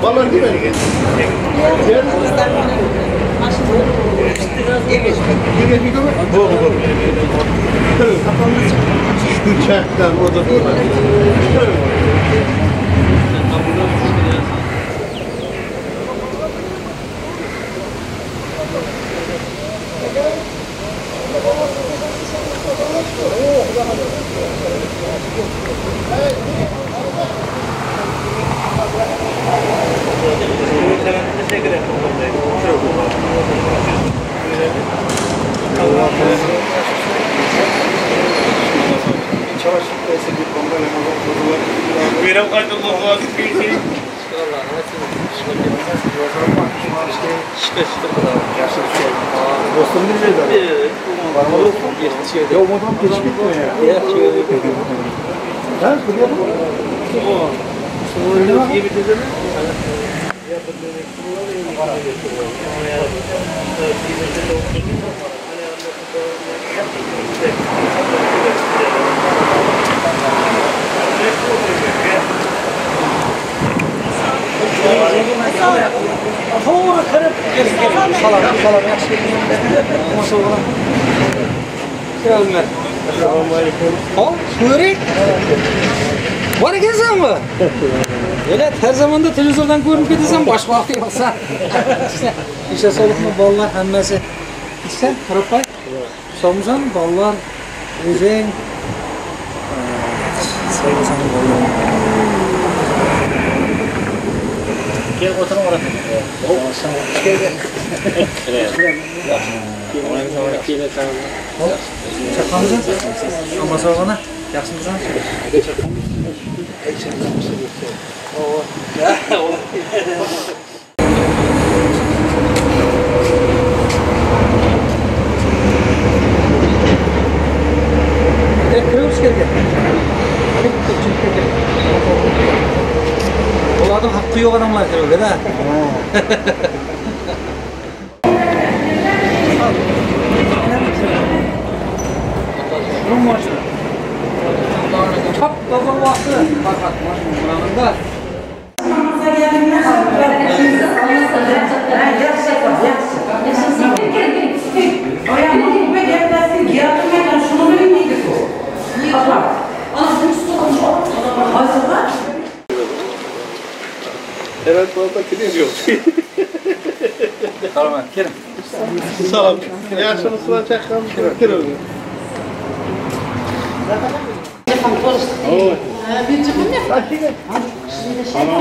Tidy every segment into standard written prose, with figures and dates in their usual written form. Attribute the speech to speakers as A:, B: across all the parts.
A: Vallahi değil mi? Uçaktan o da dostum bilmiyor da. Var mı dostum? Yok mu tam geçip gitmiyor ya. Ha, buraya bak. Sonra öyle bir tezene.
B: To'g'ri kirib salom yaxshi kelibman. Assalomu alaykum. Hop, ko'ring. Bor ekansanmi? Yana har zamonda televizordan ko'rib ketasan, boshqa vaqt yo'qsan. Isha soliqmi bolalar hammasi. Sen qarab qo'y. Somsan bolalar o'zing somsan bolalar. Gel oturun oraya. Çakmamızın? Ama sonra yaxşımızdan? Kırıyoruz geldi. Onlardan hakkı yok adamlar öyle de. Çok baba vakti fakat maşın buranında.
A: Evet, baba gidiyor yok.
B: Tamam, gelin.
A: Salam. Yaşını sıra çakalım. Gidiyor. Oh. Bir çıkın ne? Tamam.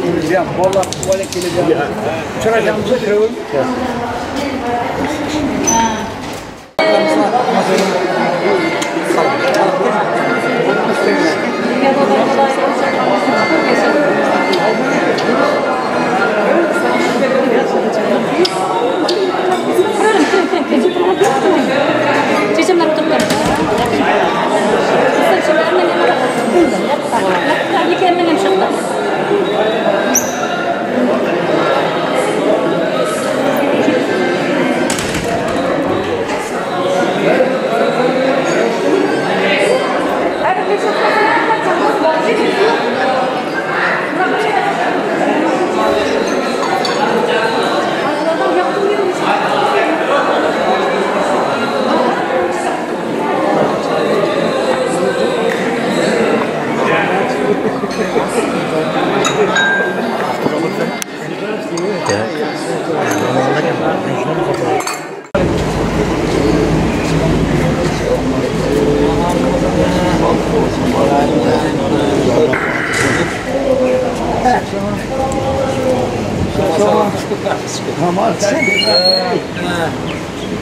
A: Geleceğim. Vallahi tuvalet geleceğim. Çıracağımıza kırılır. Tamam.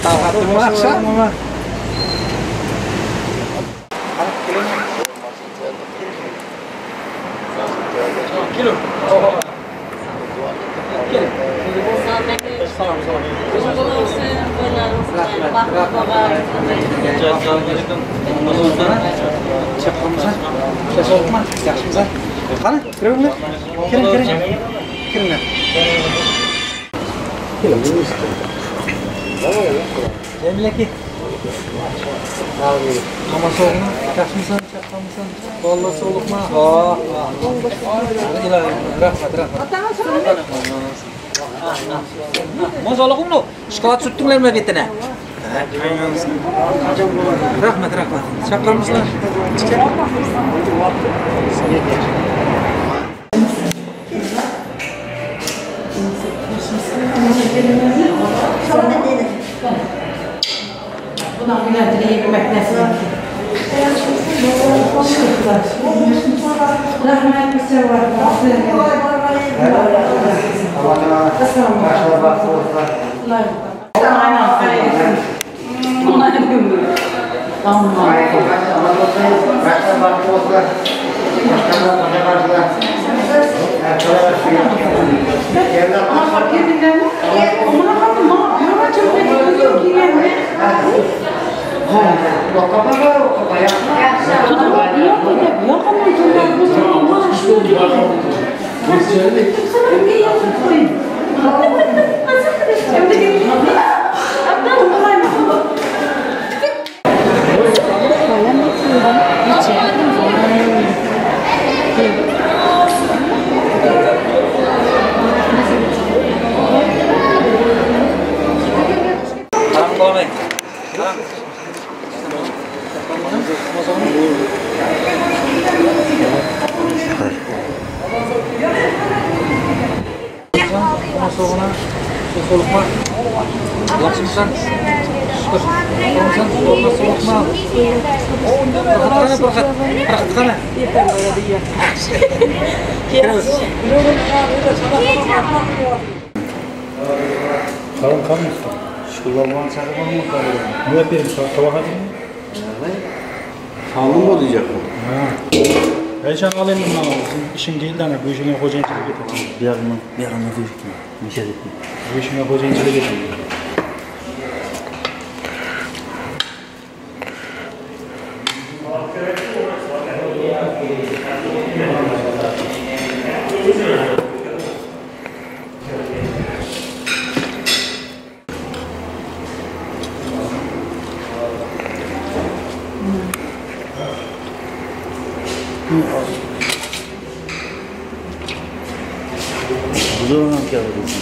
A: Tamam. Kilo.
B: Cemileki. Ama soğukma, kaçmışsın, çakmamışsın, vallahi soğukma. Rahmat. Maşallah kumlu, şokolat süttüngler mi betine? Rahmat. Çakmamışlar.
C: Bundan bir de yemek nasıl? Rahmet bir şey var. Soğukma. Yakışmışsan. Şükür. Soğukma. Bıraktıkana.
A: Kalın. Şuralardan çakıp mı kalıyor? Ne yapayım? Sabah hadi. Kalın mı olacak bu? Heyecan alayım bundan abi. İşin değil de bu işine hocayıncılık getirdim. Bir yanına duyurttum. Müsaade ettim. Bu işine hocayıncılık getirdim. Bu zaman ne yapıyorsun?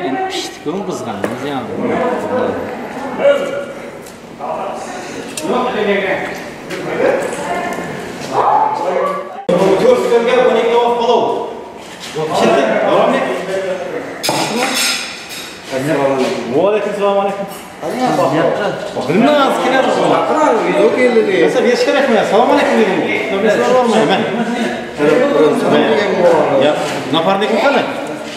B: En piştiğim kızgandınız ya.
A: Aleykümselam. Bakırım az kenar olsun. Yok elleri. Mesela bir şeref mi ya? Selam aleyküm dedim. Mesela var mı hemen? Ya napar ne kadar?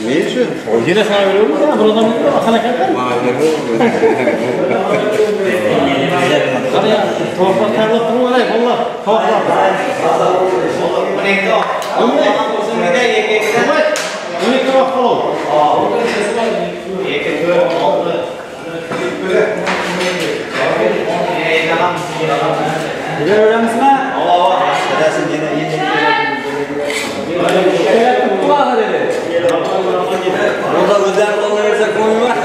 A: Ne işin? O yine sana veriyor mu ya? Buradan mı? Akana kadar. Hadi ya. Tavuklar tarlattın mı oraya? Valla. Tavuklar. Öyle tavuk falan. Güzel öğrenmişsin ha? Allah. Edersin yine. Burada güzel kullanırsa koyma.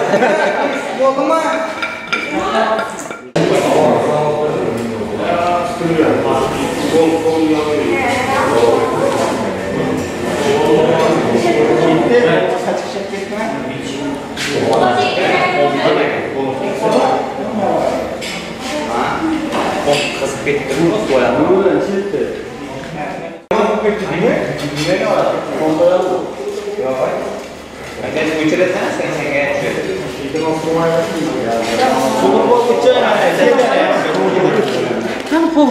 A: Kokma. Kasıp getirdim nasıl boyandı? Buradan çıktı. Ne var? Kontrol oldu. Yok. Ben bu içeri sen geçiyor. İşte nasıl var ya? Bu içeri Kan pun.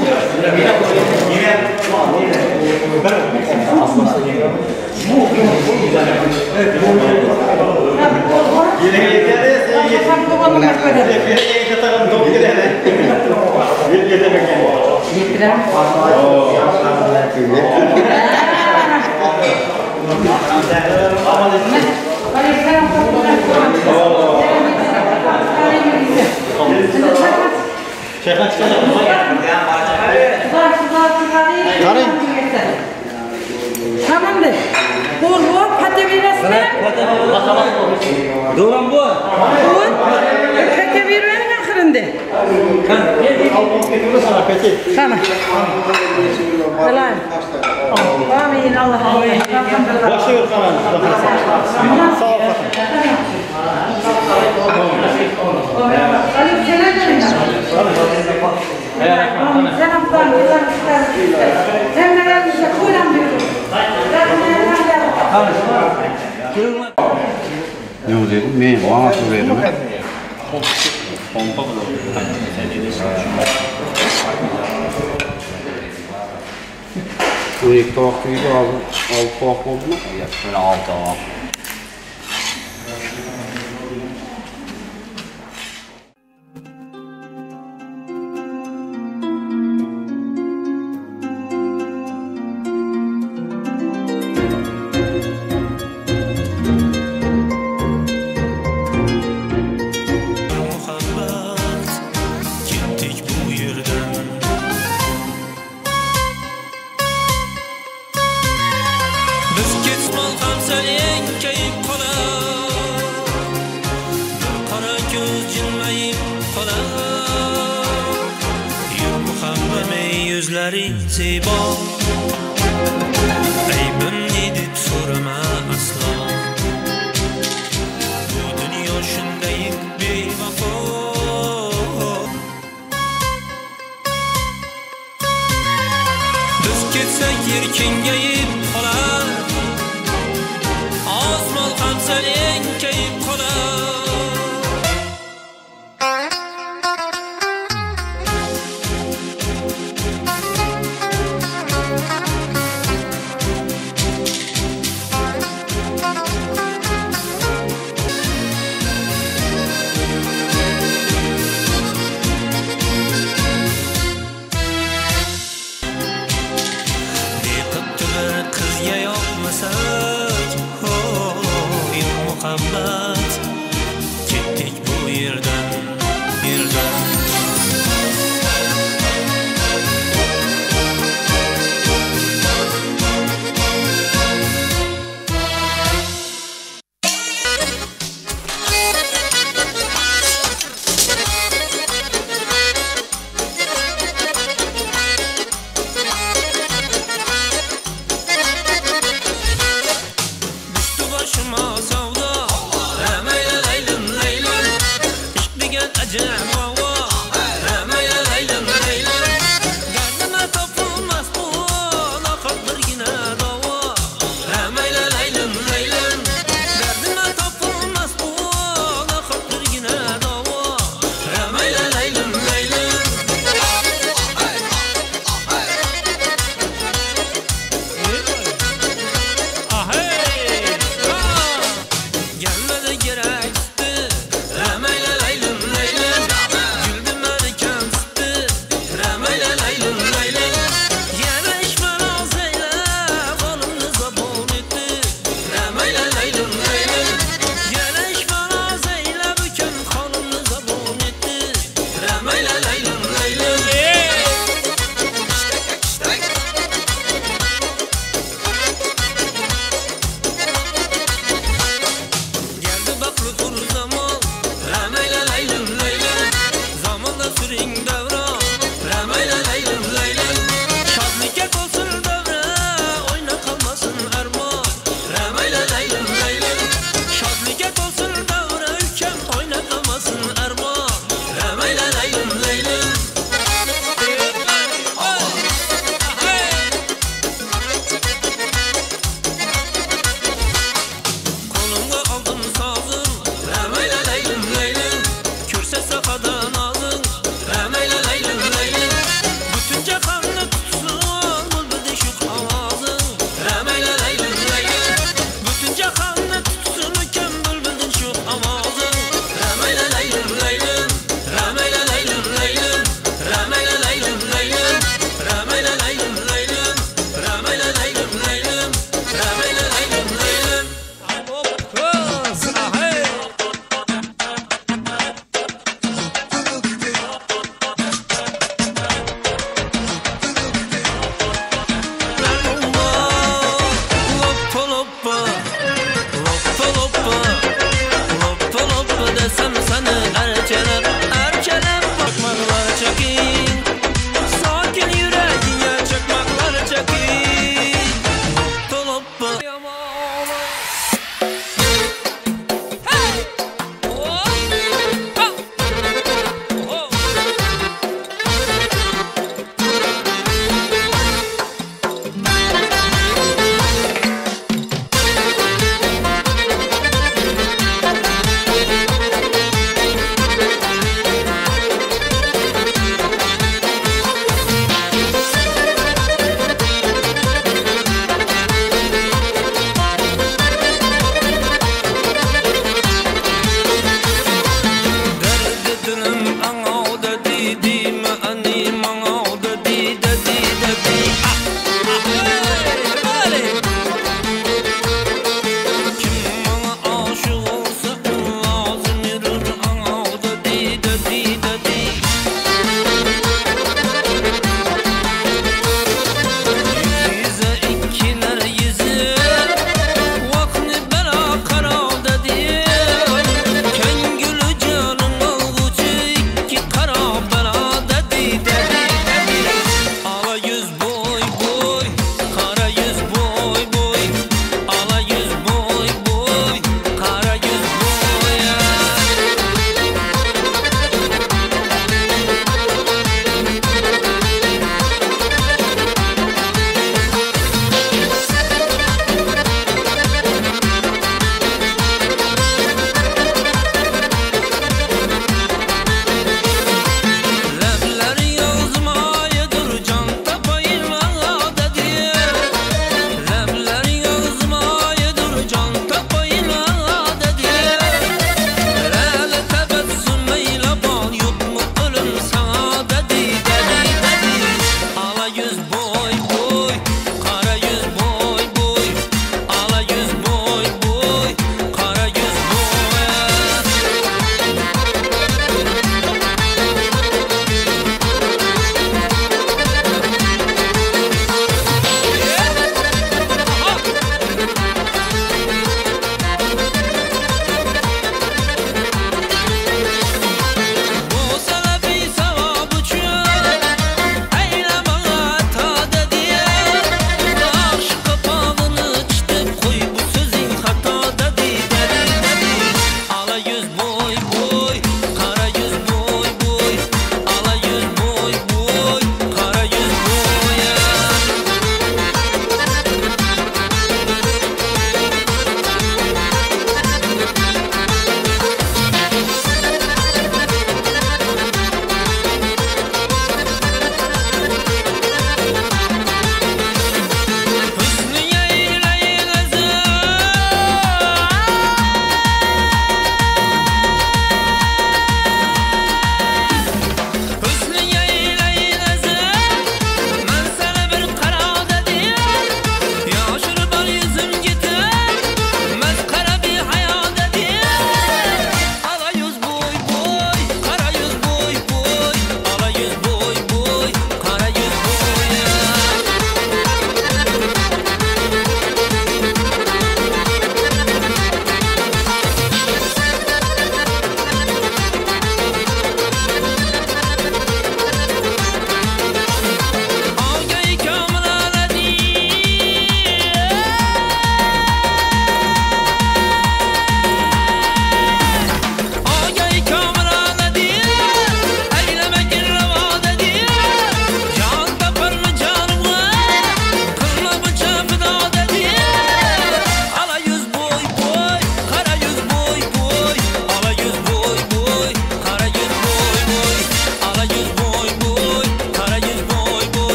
A: Şeytan çıkacak mı?
C: ister. Tamam de. Bol pate verirsin.
B: Doğran bu.
C: Bol pate verin ahırında. Tamam. Helal. Amin Allah'ım.
A: Başlıyor kalan. Sağ ol.
D: Ne oldu? Ben bana söyledim. Bu ilk tavukçuydu altı tavuk oldu mu?
E: Ya şöyle altı al.
F: Yüzlerin ziba Aybim neydi sorma asla Bu dünya şundayım bir vafo Biz ketsek yer kengayib qolar Osmon ham sal enkayib qolar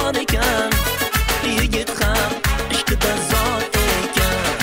F: bor ekan, yigit ham ishqida zot ekan.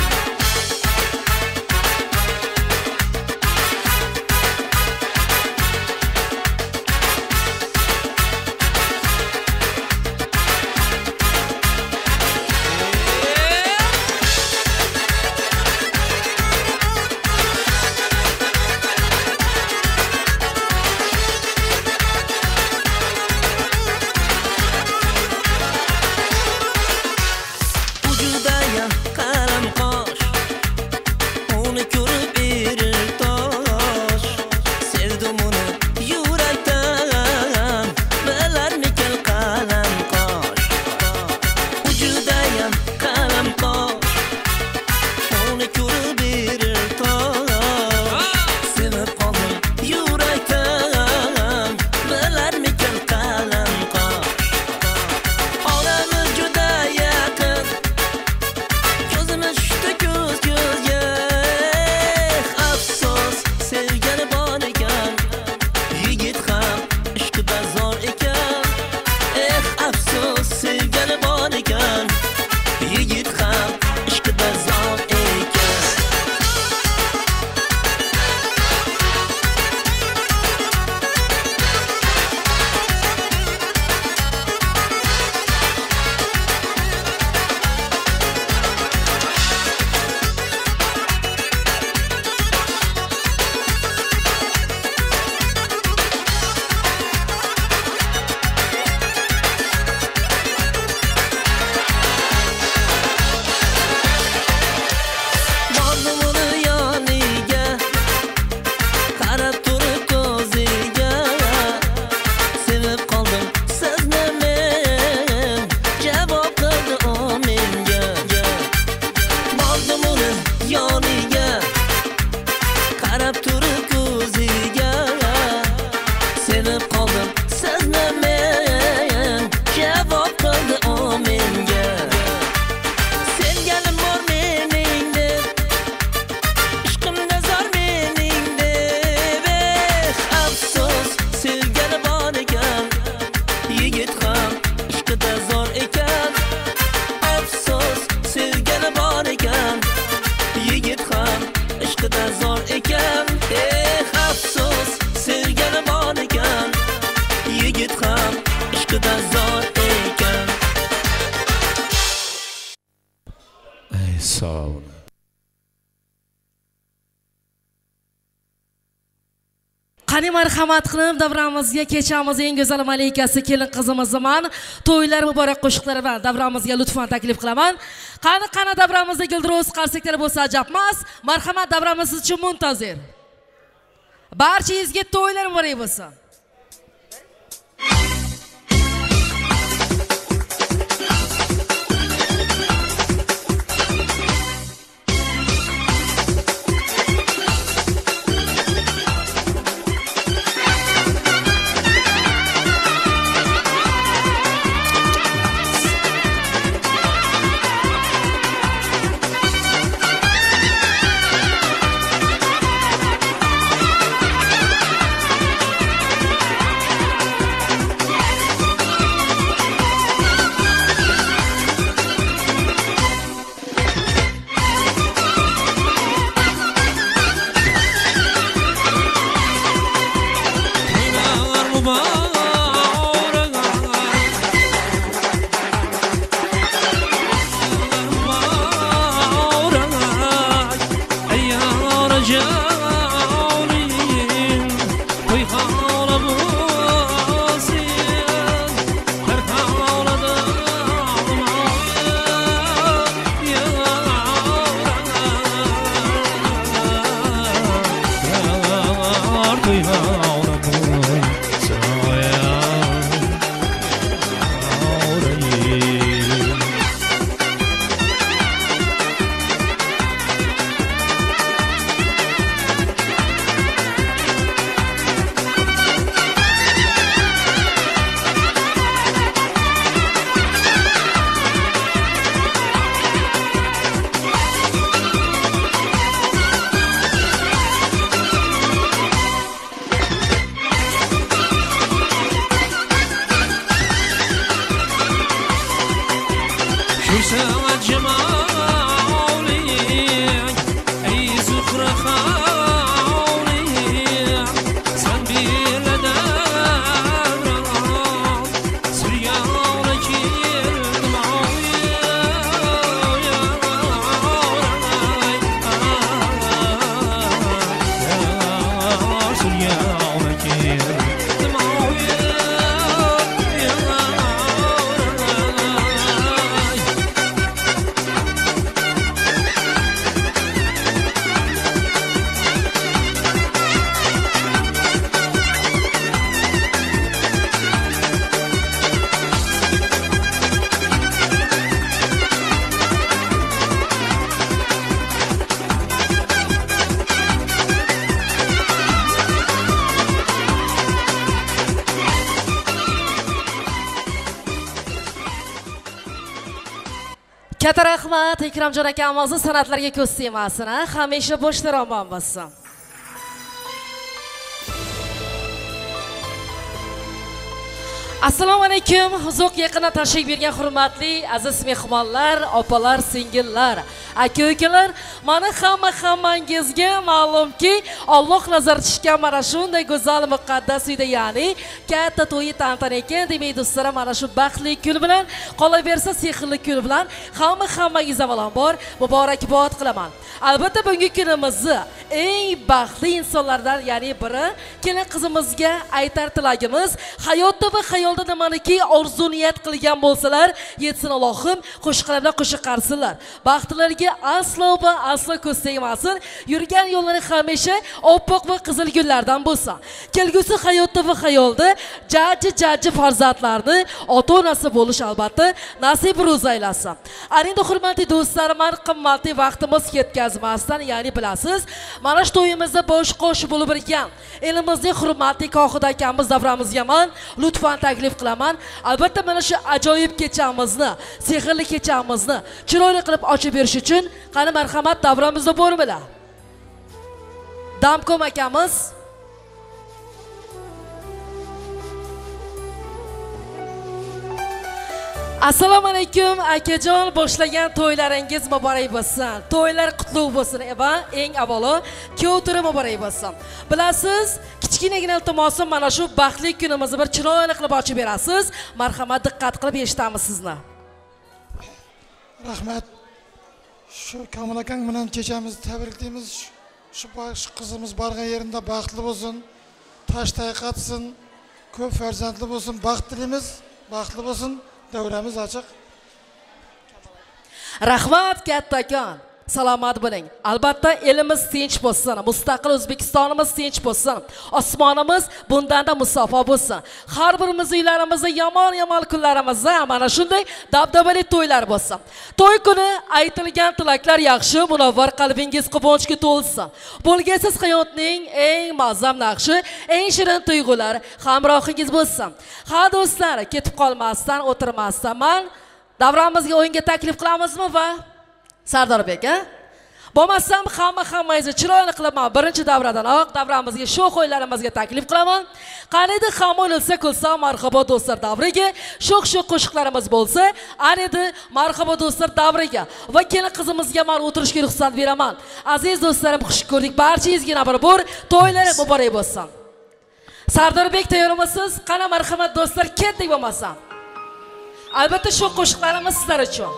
E: Qani marhamat qilib davramizga kechamiz eng go'zal malikasi kelin qizimiz zaman to'ylar muborak qo'shiqlari bilan davramizga lutfan taklif qilaman. Qani davramizda guldiroz qarsaklari bo'lsa ajabmas. Marhamat davramiz siz uchun muntazir. Barchangizga to'ylar muborak bo'lsin. Katta rahmat Ikromjon akamizni san'atlarga ko'z tegmasin, hamisha boshlar omon bo'lsin. Assalomu alaykum. Uzoq yaqindan tashrif bergan hurmatli aziz mehmonlar, opalar, singillar, aka-ukalar, mana hammangizga ma'lumki, Alloh nazar tushgan mana shunday go'zal muqaddas uyda, ya'ni katta to'yi tantan ekan. Demak, do'stlarim, mana shu baxtli kun bilan, qolaversa sehrli kun bilan hammangizga avvalambor muborakbod qilaman. Albatta bugungi kunimizni eng baxtli insonlardan, ya'ni biri kelin qizimizga aytar tilagimiz, hayotda va xayolda nimaniki orzu niyat qilgan bo'lsalar, yetsin Allohim, qo'shiqlar bilan qo'shiq qarsinlar. Baxtlariga aslo va aslo ko'z tegmasin. Yurgan yo'llari hamisha oppoq va qizil gullardan bo'lsin. Kelgusi hayotda va xayolda jajji farzandlarni ota-onasi bo'lish albatta nasib ro'z aylasin. Arinda hurmatli do'stlarim, qimmatli vaqtimiz ketkazmasdan, ya'ni bilasiz, mana shu to'yimizda bosh qo'shib bo'lib birgan elimizning hurmatli Qohida akamiz davramizga men lutfan taklif qilaman. Albatta mana shu ajoyib kechamizni, sehrli kechamizni chiroyli qilib ochib berish uchun qani marhamat davramizda bo'linglar. Damkom akamiz Assalomu alaykum akajon, boshlagan to'ylaringiz muborak bo'lsin. To'ylar qutlug' bo'lsin va eng avvalo kuyov turi muborak bo'lsin. Bilasiz, kichkinagina iltimosim mana shu baxtli kunimizni bir chiroyli qilib ochib berasiz. Marhamat, diqqat qilib eshitamiz sizni.
G: Rahmat. Shu Kamol akang bilan kechamizni tabriklaymiz. Shu qizimiz borgan yerida baxtli bo'lsin, toshday qatsin, ko'p farzandli bo'lsin, baxt tilaymiz, baxtli bo'lsin. Davramiz ochiq.
E: Rahmat kattakon. Salomat bo'ling. Albatta elimiz tinch bo'lsin, mustaqil O'zbekistonimiz tinch bo'lsin, osmonimiz bundanda musofo bo'lsin. Har birimiz uylarimizda yomon kunlarimizda mana shunday dabdabali to'ylar bo'lsin. To'y kuni aytilgan tilaklar yaxshi, munavvar qalbingiz quvonchga to'lsin. Bo'lgasiz hayotning eng mazam naqshi, eng shirin tuyg'ular hamrohingiz bo'lsin. Ha do'stlar, ketib qolmasdan, o'tirmasdan men davramizga o'yinga taklif qilamizmi va Sardorbek, bo'lmasam hammangizni chiroyli qilaman. Birinchi davradanoq davramizga shu qo'ylarimizga taklif qilaman. Qaniydi ham o'lsa kulsa marhabo do'stlar davriga, shu qo'shiqlarimiz bo'lsa, anidi marhabo do'stlar davriga va kelin qizimizga men o'tirishga ruxsat beraman. Aziz do'stlarim, xush ko'rdik. Barchangizga bir to'ylar muborak bo'lsin. Sardorbek, tayyormisiz? Qana marhamat do'stlar, ketdik bo'lmasam. Albatta shu qo'shiqlarimiz sizlar uchun.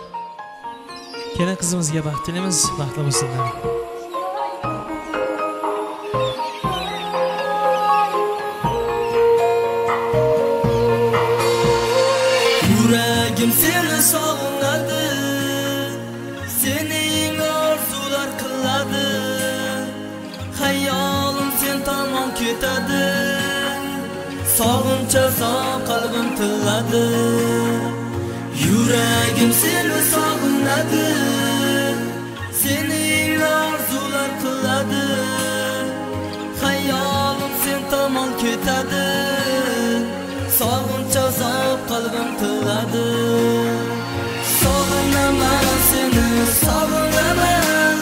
H: Kelin qizimizga baxt tilaymiz, baxtli bo'lsinlar.
F: Yuragim seni sog'inadi, sening orzular qiladi, hayolim sen tomon ketadi, sog'incha qalbim tilladi. Yuragim seni sog'inadi, sening orzular qiladi, hayolim sen tomon ketadi, sog'incha qalbim tilladi. Sog'inaman seni, sog'inaman,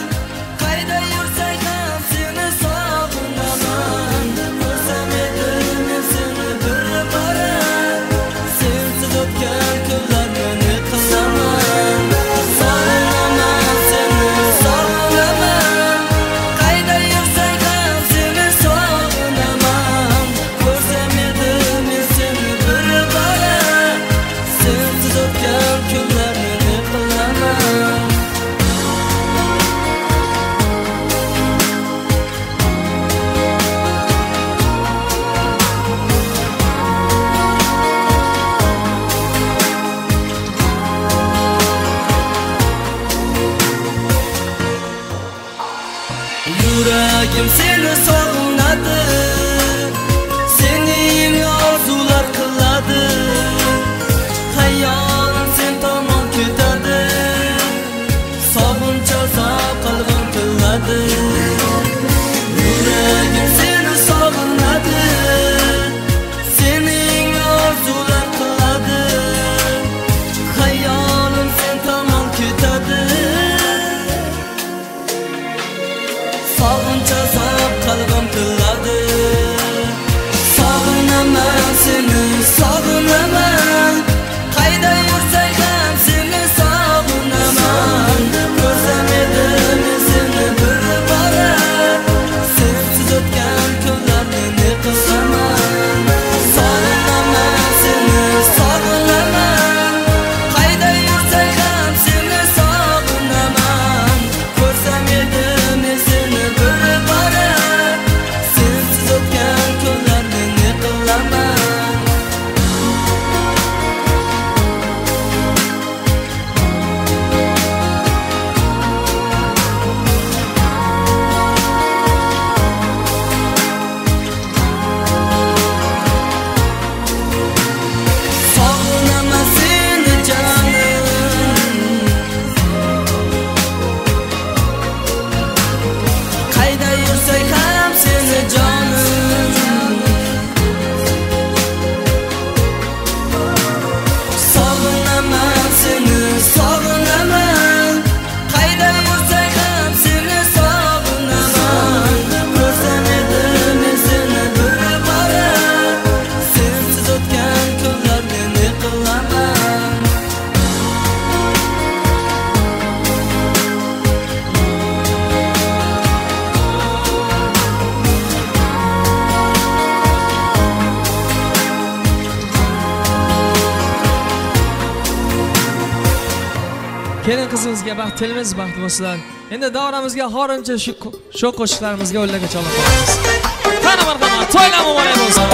F: qayda yursang ham seni sog'inaman. Ko'rsam edi men seni bir bora, sensiz o'tgan kunlar. kunlarni qilaman. Yuragim seni sog'inadi, sening orzular qiladi, hayolim sen tomon ketadi, sog'inch azob qalbim qiladi. Yuragim seni sog'inadi, sening orzular qiladi, hayolim sen tomon ketadi, sog'inch azob qalbim qiladi. Sog'inaman seni, sog'inaman, qayda yursang ham seni sog'inaman. Ko'rsam edi men seni bir bora, sensiz o'tgan kunlarni ne qilaman. Sog'inaman seni, sog'inaman, qayda yursang ham seni sog'inaman. Ko'rsam edi men seni bir bora, sensiz o'tgan kunlarni ne qilaman. Sog'inaman seni jonim, qayda yursak ham seni jonim. Sog'inaman seni, sog'inaman, qayda yursak ham seni sog'inaman. Ko'rsam edi men seni bir bora, sensiz o'tgan kunlarni ne qilaman.
H: Kelin qizimizga baxt tilimiz baxt bo'lsin. Endi davramizga xorimcha shu qo'shiqlarimizga o'rnaga chala qolamiz. Qani marhamat, to'ylar muborak bo'lsin.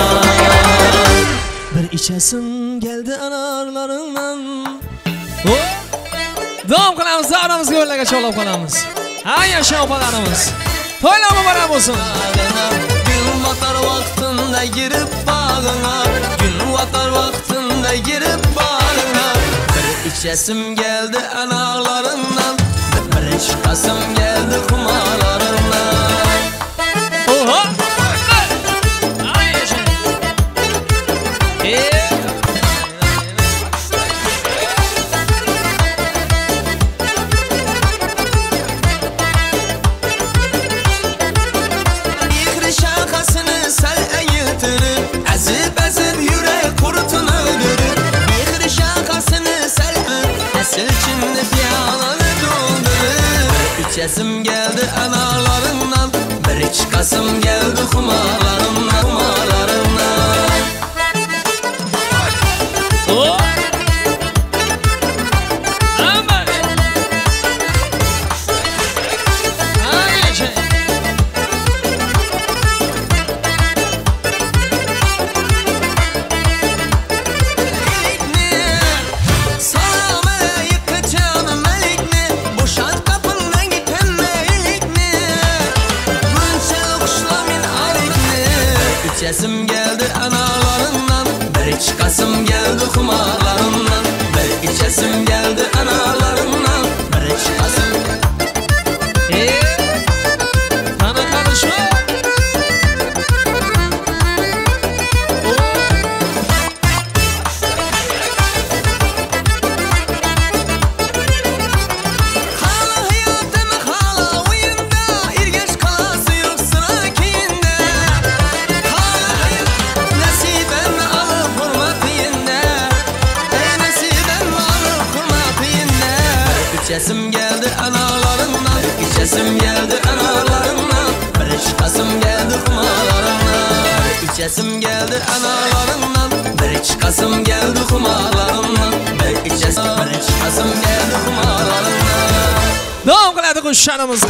H: Bir ichasim keldi anarlarimdan. Davom qilamiz, davramizga o'rnaga chala qolamiz. Ha, yasha opalarimiz. To'ylar muborak bo'lsin.
F: Gün batar vaxtında girib bağına, gün batar vaxtında girib bağına. Bir içesim geldi analarından, bir çıkasım geldi kumarlarından.
H: Oha! Ay yaşa.
F: İğri şakasını sel eğitirip, ezip ezip yürek kurtunu öldürür. İğri şakasını sel esil içinde piyalanı doldurur. İçesim geldi analarından, bir çıkasım geldi kumarlarından, kumarlarından.
H: Oh! Aman! Ay yaşa.
F: Sana melek canım melek mi? Boşalt kapından giten melek mi? Münçel kuşlamin arek mi? İçesim geldi analarından, bir çıkasım geldi kumarlarından. Bir içesim geldi analarından, bir çıkasım.
H: Kana karışma.
F: Hala hayatım hala oyunda, irgeç kalası yok sıra keyinde. Hala hayat nasibem alıp hurmatıyında, nasibem alıp hurmatıyında. İçesim geldi analarından, içesim geldi analarından, bir çıkasım geldi kumarlarından. içesim geldi analarından, bir çıkasım geldi kumarlarından, bir çıkasım geldi kumarlarından.
H: Devam qiladi qo'shiqlarimiz.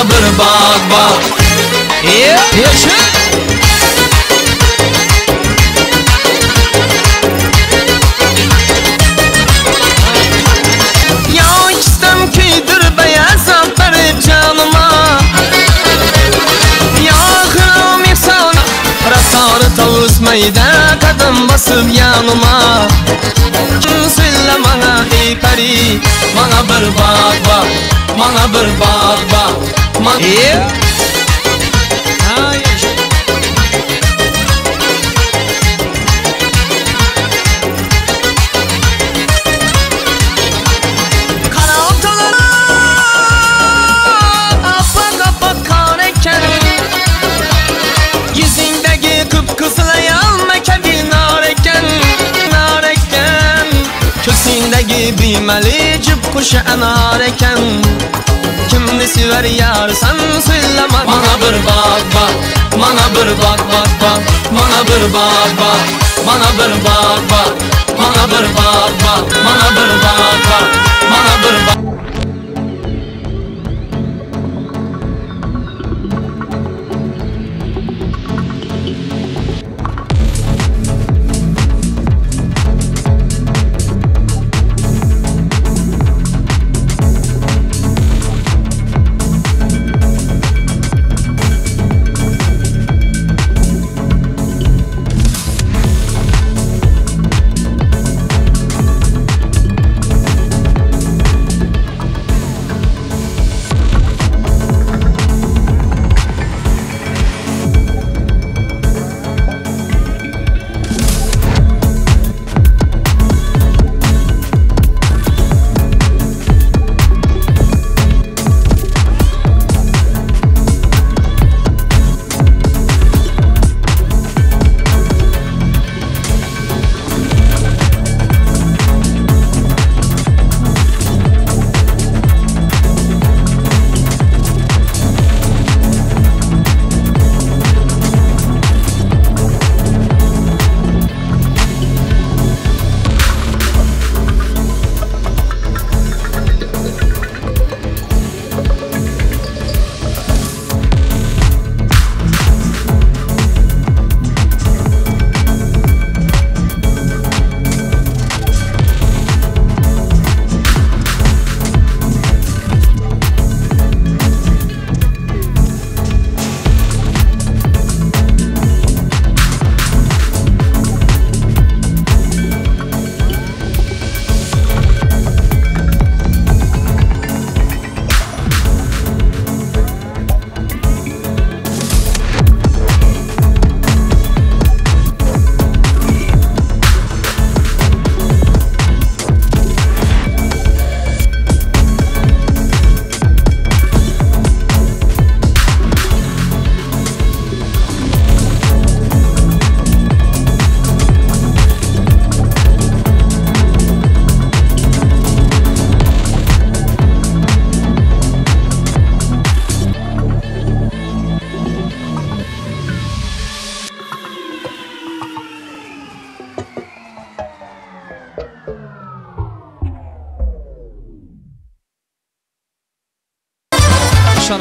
F: Bir bak bak
H: Yaşa.
F: Ya içsem kuydur beyaz verip canıma, ya kıram ihsan rasarı tavusmayda kadın basıp yanıma. Söyle bana ey peri, bana bir bak bak, bana bir bak bak. Yüzündeki kıpkızlayan mekedi nareken, nareken. Köksündeki büyümeli cıp kuşu nareken. Kimni sever yar sen söyle bana bir bak bak, bana bir bak bak bak, bana bir bak bak, bana bir bak bak, bana bir bak bak, bana bir bak bak, bana bir bak.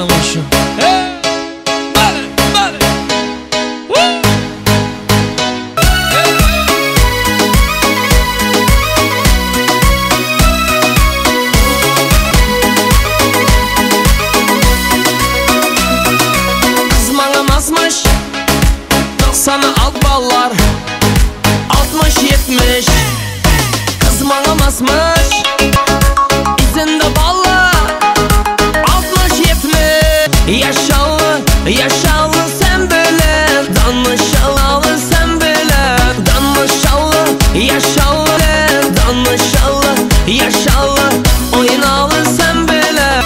H: mana shu. Bale, bale.
F: Kızmana masmış 90'ı alt ballar 60-70 Kızmana masmış İzinde ballar 60-70 Yaşalı, yaşalı sen böyle Danışalı sen böyle Danışalı, yaşalı Danışalı, yaşalı Oynalı sen böyle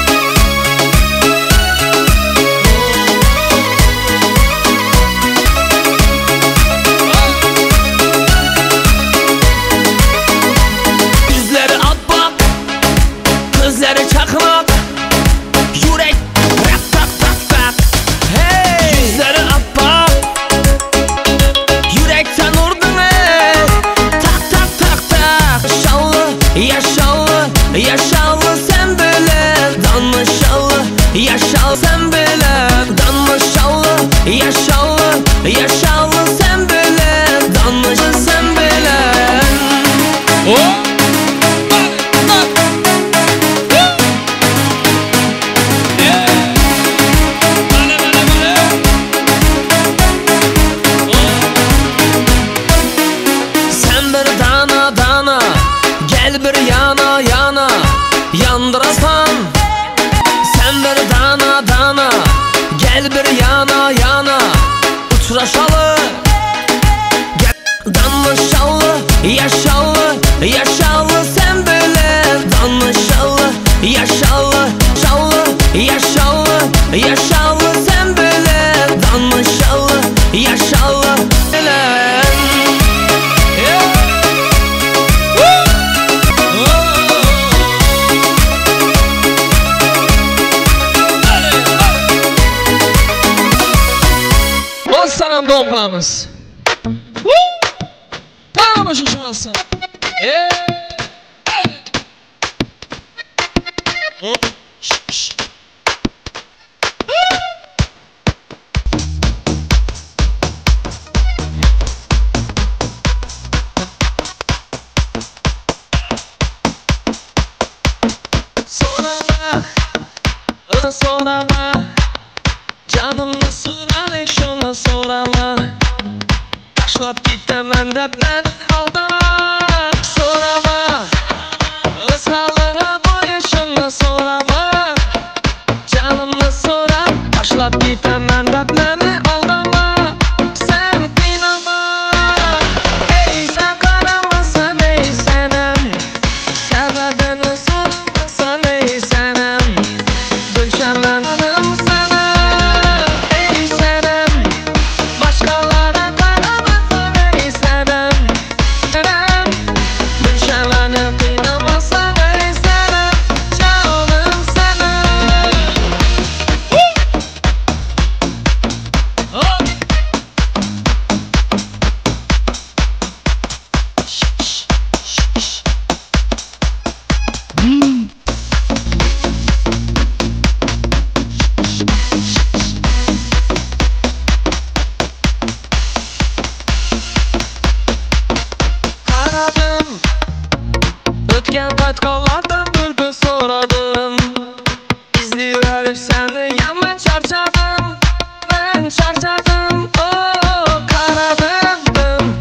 F: Yüzleri at bak Gözleri çakmak Yürek rak tak tak tak Hey! Yüzleri at bak Yürekten vurdun ey Tak tak tak tak Yaşalı, yaşalı, yaşalı sen böyle Danışalı, yaşalı sen böyle Danışalı, yaşalı, yaşalı sen böyle Danışalı sen böyle Sen bir dana dana Gel bir yana yana Yandırasan Sen bir dana dana Gel bir yana yana Uçraşalı Danışalı, yaşalı, yaşalı sen böyle Danışalı, yaşalı, yaşalı, yaşalı, yaşalı sen böyle Danışalı, yaşalı
H: Bostanam doğumlarımız. Tamam şu şurası. Sorama Canımı soran şuna sorama Taşlap gitmem de ben aldama Sorama Öz halına boya şuna sorama Canımı soran Taşlap gitmem de ben aldama Sen dinama Ey sen karamasan ey senem Sebebini sormasan ey senem Düşenlerim sana ey senem Başkalara karamasan ey senem Senem Düşenlerini kıynamasan ey senem Canım senem Karadım Ötken kaytkallardan bülbül soradım İzliyorum seni yaman çarçadım Ben çarçadım Karadım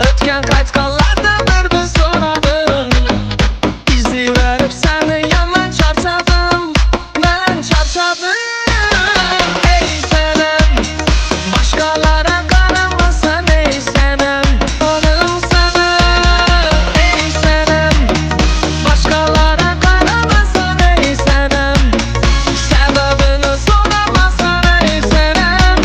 H: Ötken kaytkallardan bülbül soradım İzliyorum seni yaman çarçadım Ben çarçadım Ey senem Başkalara karamasan ey senem Canım sana ey senem Başkalara karamasan ey senem Sebebini soramasan ey senem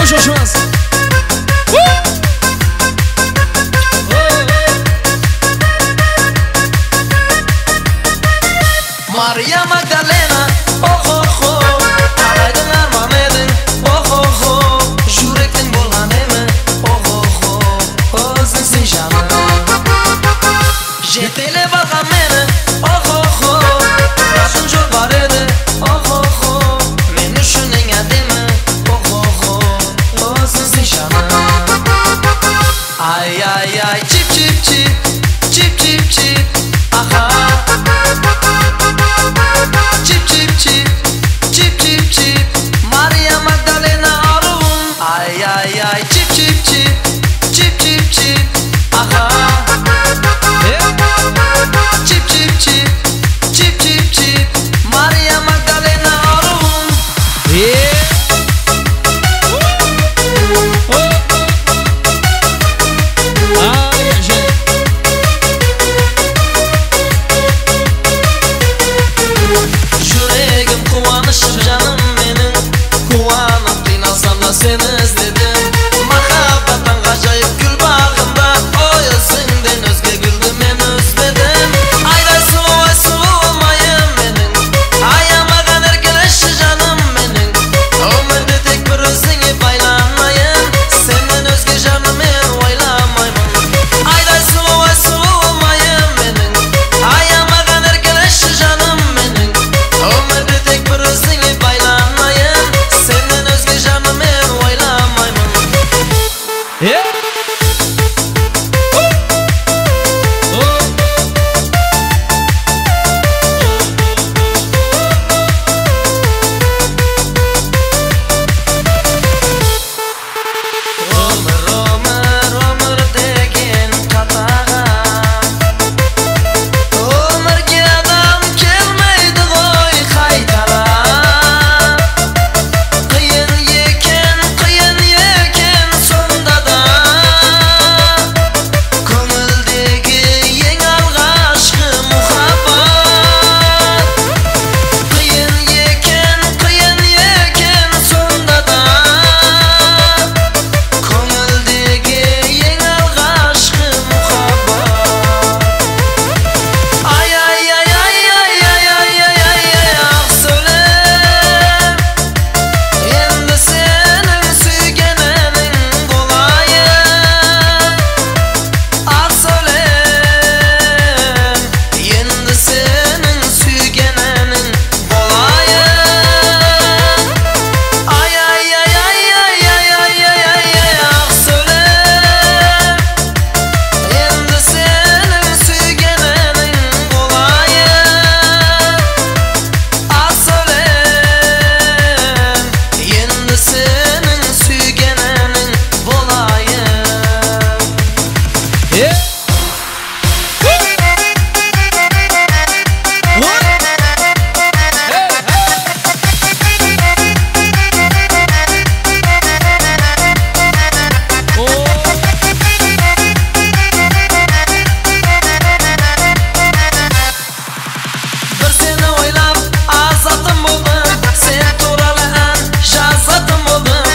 H: Shoshmas.
F: Maria Magdalena, oh oh oh, Alaydın armamedin, oh oh oh, Jurektin bolgan emi, oh oh oh, Özünsün canım. Jetele balgan meni, oh oh oh, Rasın jol var edi, oh oh oh, Men üşünen ademi, oh oh oh, Özünsün canım. Ay ay ay, çip çip çip, çip çip çip, aha. Chip chip chip, chip chip chip, Maria Magdalena arun. Ay ay ay, chip chip chip, chip chip chip, aha. Chip chip chip, chip chip chip, Maria Magdalena arun. Yüreğim kuvanışır canım benim, kuvanıp dinasam da seni izledim. Mahabbatan gacayip gül bağında, o yüzünden özge güldüm ben özledim. Ayday sıvı olmayım benim, ayama kadar güneşi canım benim. Ömürde tek bir özüne baylanmayın, senden özge canım ben oylamayım. Ayday sıvı olmayım benim, ayama kadar güneşi canım benim. Ömürde tek bir özüne baylanmayın, senden özge canım ben oylamayım. Ömür degen katağa, ömürge adam kelmeydi goy qaytara. Kıyın yeken sonda da, Köngüldegi eng algaçkı muhabbat. Kıyın yeken sonda da, Köngüldegi eng algaçkı muhabbat. Ay ay ay ay ay ay ay ay ay ay ah söyle. Endi senin suygenenin bolayım. Ah söyle. Endi senin suygenenin bolayım. Ay ay ay ay ay ay ay ay ay ay ah söyle. Endi senin suygenenin bolayım. Ah söyle. Endi senin suygenenin bolayım. Bir seni oylab azatım oldum, sen to'ralı an jazatım oldum.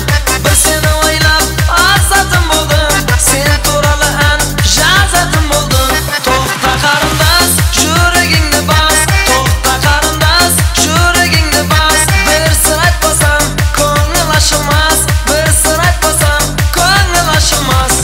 F: Bir seni oylab azatım oldum, sen to'ralı an jazatım oldum. To'xta qarindosh, yuragingni bas, to'xta qarindosh, yuragingni bas. Bir sir aytmasam ko'ngil ochilmas, bir sir aytmasam ko'ngil ochilmas.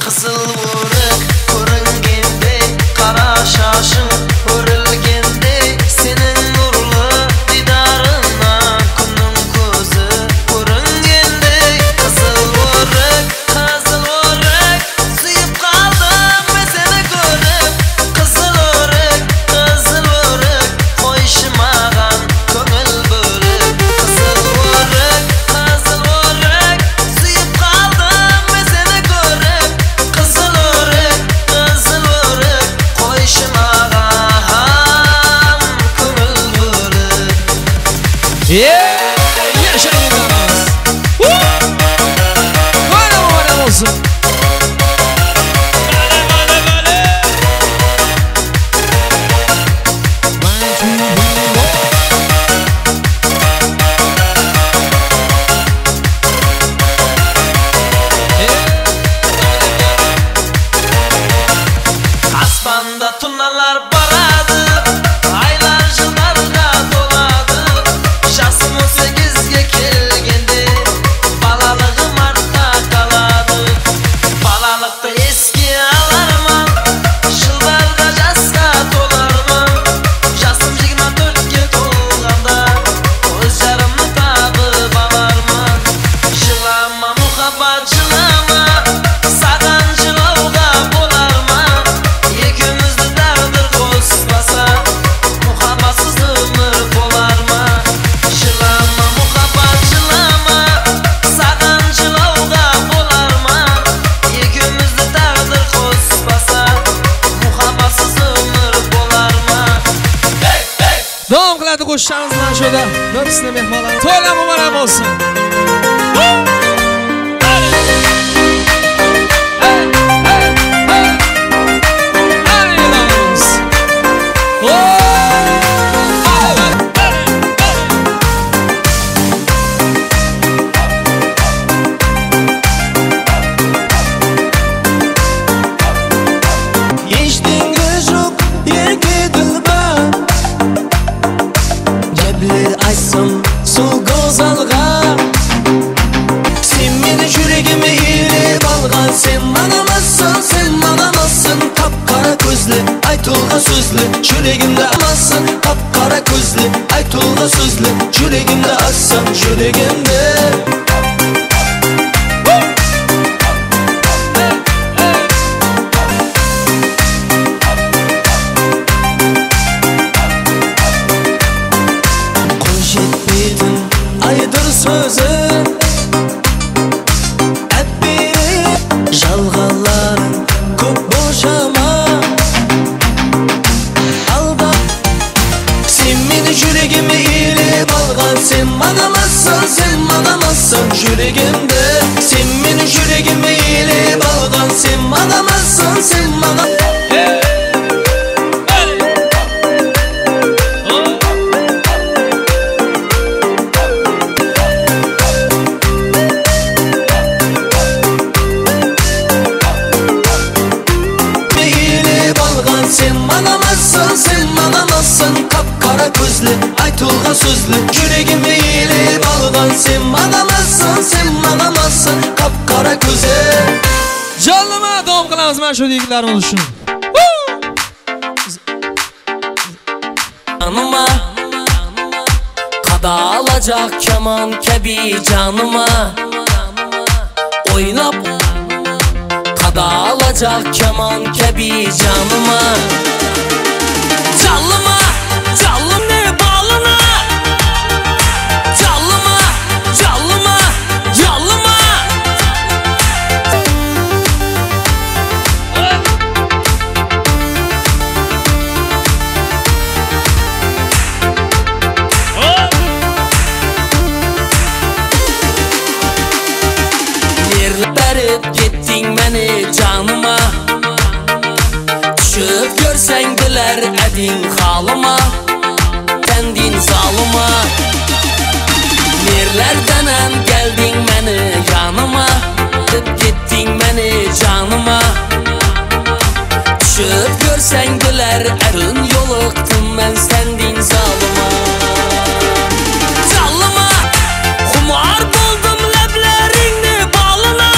F: Qizil o'rik ko'ringandek, qora shoshing o'rilgandek, sening nurli didoringdan kunning ko'zi ko'ringandek. Qizil o'rik, suyib qoldim men seni ko'rib. Qizil o'rik, qo'yishmagan ko'ngil bo'lib. Qizil o'rik, suyib qoldim men seni ko'rib. Qizil o'rik, qo'yishmagan ko'ngil bo'lib.
H: Yashang Davlatni qo'shishamiz bilan shunda nafsni mehmonlar to'ylar muborak bo'lsin.
F: Yüreğimde amasın kapkara gözlü Aytulga sözlü Yüreğimde assam yüreğimde Koş etmedin aydır sözü Hep biri жалғаларың көп boşama Yüreğimi ilip algan sen manamazsın yüreğimde Sen beni yüreğimi ilip algan sen manamazsın kapkara gözlü Aytulga sözlü Yüreğimi ilip algan sen manamazsın kapkara gözlü
H: Canlıma davom qilamiz mana shu yigitlarimiz uchun.
F: Canıma Kada alacak keman kebi canıma Oynap Kada alacak keman kebi canıma Canlıma Canlım ne bağlına Canlıma Canlıma Canlıma Yerle berip gittin beni canıma Düşüp görsen güler edin halıma Kendin zalıma Nerlerden geldin beni yanıma Gittin beni canıma Düşüp görsen güler erün yoluktun ben sendin zalıma Zalıma Kumar buldum leblerini balına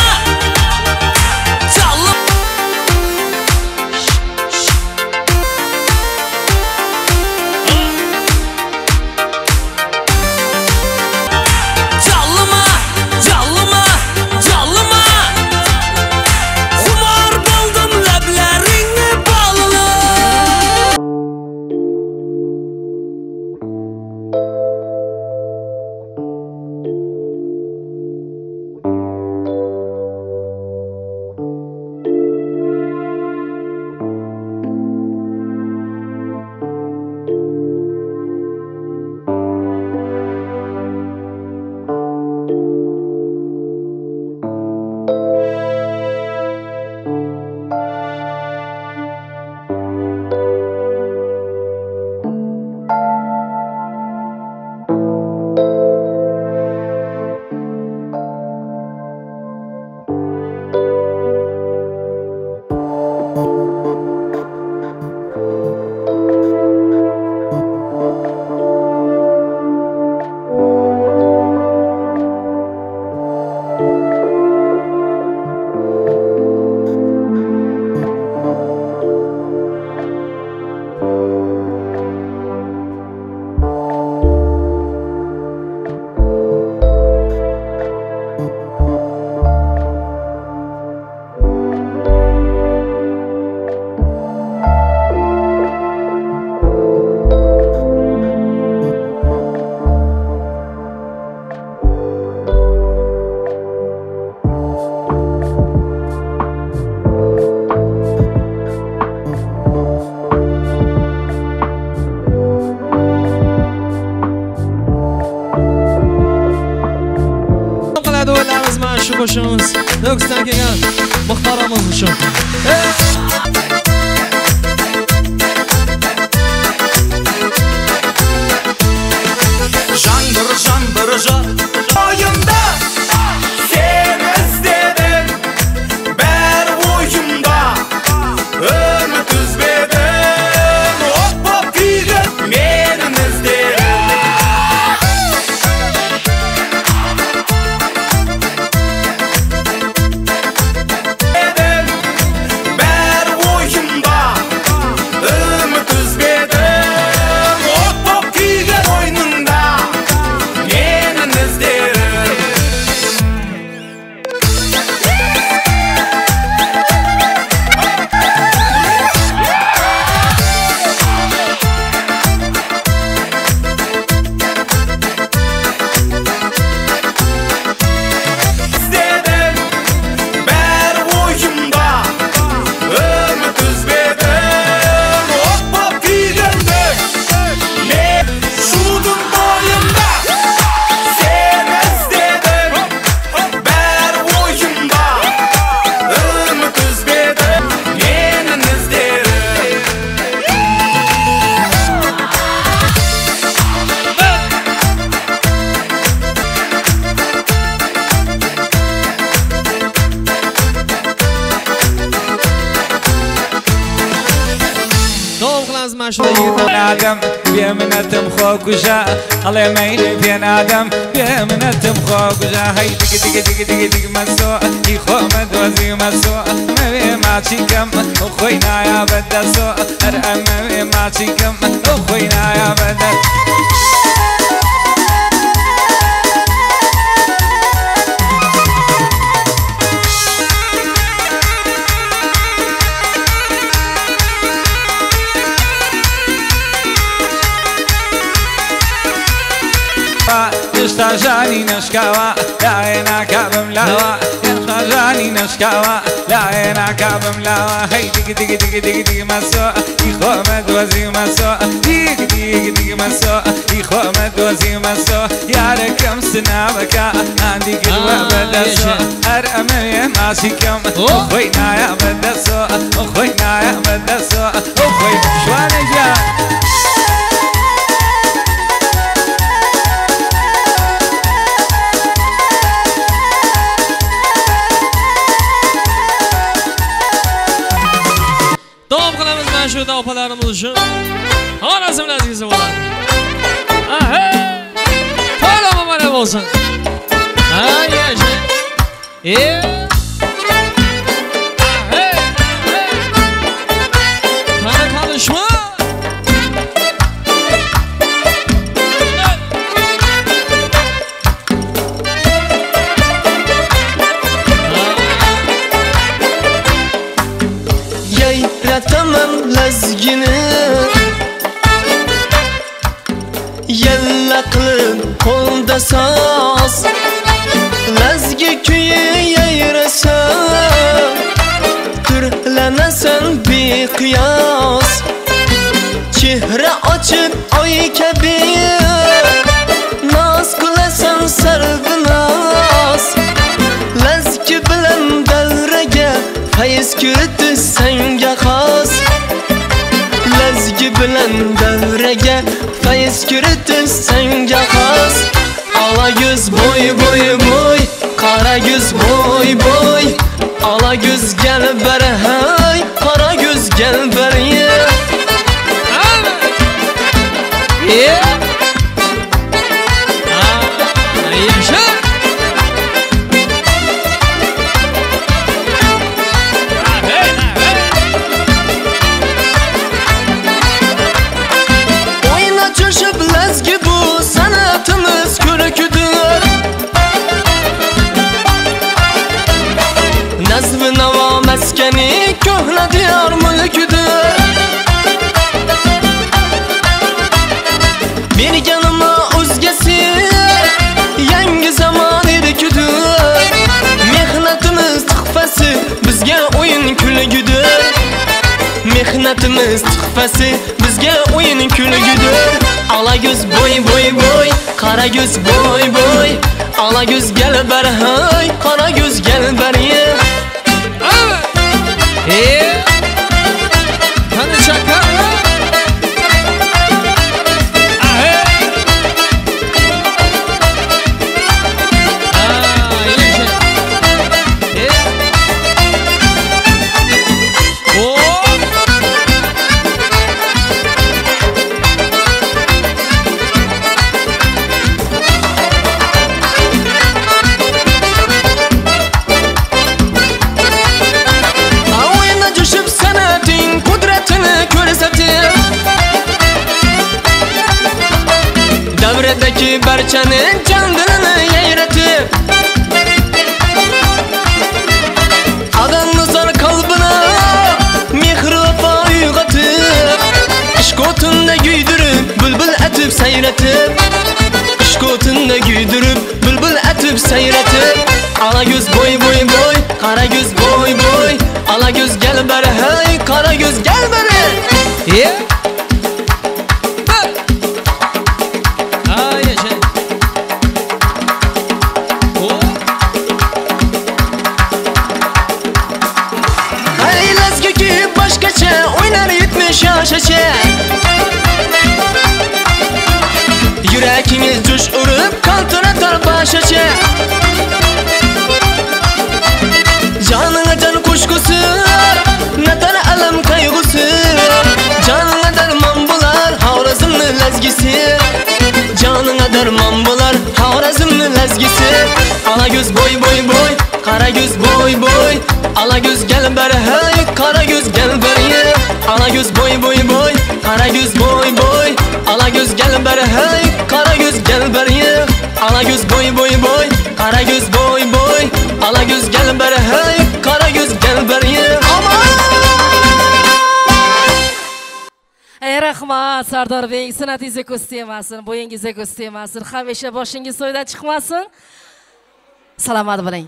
F: Zalıma
H: qo'shimiz Nukusdan kelgan muxtaramiz uchun.
F: Jan oyunda sen izledim, ber oyunda ümit üzledim, hop kuygun menin izledim. Ber oyunda ümit üzledim, hop kuygun oyununda
I: آدم بيمنتم خوكجا الله مين بين آدم بيمنتم خوكجا هاي دق دق دق دق دق مسوا يخومد وزي مسوا ما ما تشكم أخوينا يا بدسوا أرأم ما تشكم أخوينا يا بدس يشتاجاني نشكاوا لا يناك بملاوا يشتاجاني نشكاوا لا يناك بملاوا هي دق دق دق دق دق مسوا يخومد وزي مسوا دق دق دق مسوا يخومد وزي مسوا يا ركم سنابك عندي قلوة بدسوا أرأم يا ماشيكم أخوينا يا بدسوا أخوينا يا بدسوا أخوي شوان جا
H: Şu da opalarımız için Anasım lazım olan Hala mı bana olsun Bana konuşma
F: Tamam lazgini Yalla qilib qo'lda soz Lazgi kuyi yayrasa Turlanasan beqiyos Chehra ochib oy kabi Noz qilasan sarvinoz Lazgi bilan davraga fayz kiritish senga xos Lazgi bilan davraga fayz kiritish senga xos Ala yuz boy boy boy qara yuz boy boy Ala yuz gel ber hay qara yuz gel ber Nazm-ı nava meskeni köhne diyar mülküdür Bir yanıma özgesi yangi zaman irküdür Mehnatimiz tıkfası bizge oyun külügüdür Mehnatimiz tıkfası bizge oyun külügüdür Ala göz boy boy boy, kara göz boy boy. Ala göz gel ber hay, kara göz gel ber ye.
H: Hani çakar.
F: Devredeki berçenin canını yayratıp adamızlar kalbına mihriba uygatıp İşkotunda güydürüp bülbül etip seyretip İşkotunda güydürüp bülbül etip seyretip Ala göz boy boy boy, kara göz boy boy. Ala göz gel beri hey, kara göz gel beri. Oynar 70 yaşaça Yüreğiniz düş urup kaltır atar başaça Canına can kuşkusu Netar alem kaygısı Canına derman bular Havrazımlı lezgisi Canına derman bular Havrazımlı lezgisi Ala göz boy boy boy, kara göz boy boy. Ala göz gel beri hey, kara göz gel beri. Ala göz boy boy boy, kara göz boy boy. Ala göz gel beri hey, kara göz gel beri. Ala göz boy boy boy, kara göz boy boy. Ala göz gel beri hey, kara göz gel beri.
E: Rahmat Sardor Bey, sanatingiz ko'rsatmasin, bo'yingiz ko'rsatmasin, hamisha boshingiz so'ydan chiqmasin. Salomat bo'ling.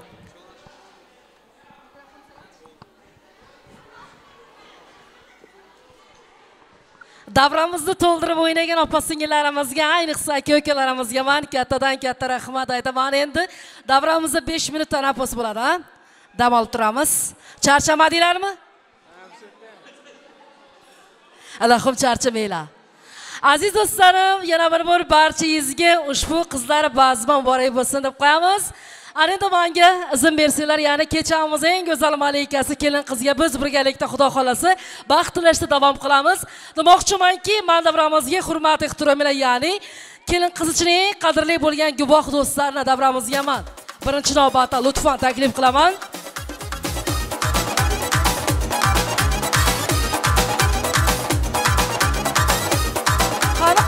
E: Davramizni to'ldirib o'ynagan opa-singillarimizga, ayniqsa aka-ukalarimizga men kattadan katta rahmat aytaman. Endi davramizda 5 minut tanaffus bo'ladi, ha? Dam olib turamiz. Charchamadinglarmi? Allohim charchamanglar. Aziz do'stlarim, yana bir bor barchangizga ushbu qizlar bazmi muborak bo'lsin deb qo'yamiz. Ana endi menga izn bersanglar, ya'ni kechamiz eng go'zal malikasi kelin qizga biz birgalikda Xudo xolasa baxt tilashda davom qilamiz. Demoqchimanki, men davramizga hurmat ehtirom bilan, ya'ni kelin qiz uchun eng qadrli bo'lgan guvoh do'stlarni davramizga men birinchi navbatda lutfan taklif qilaman.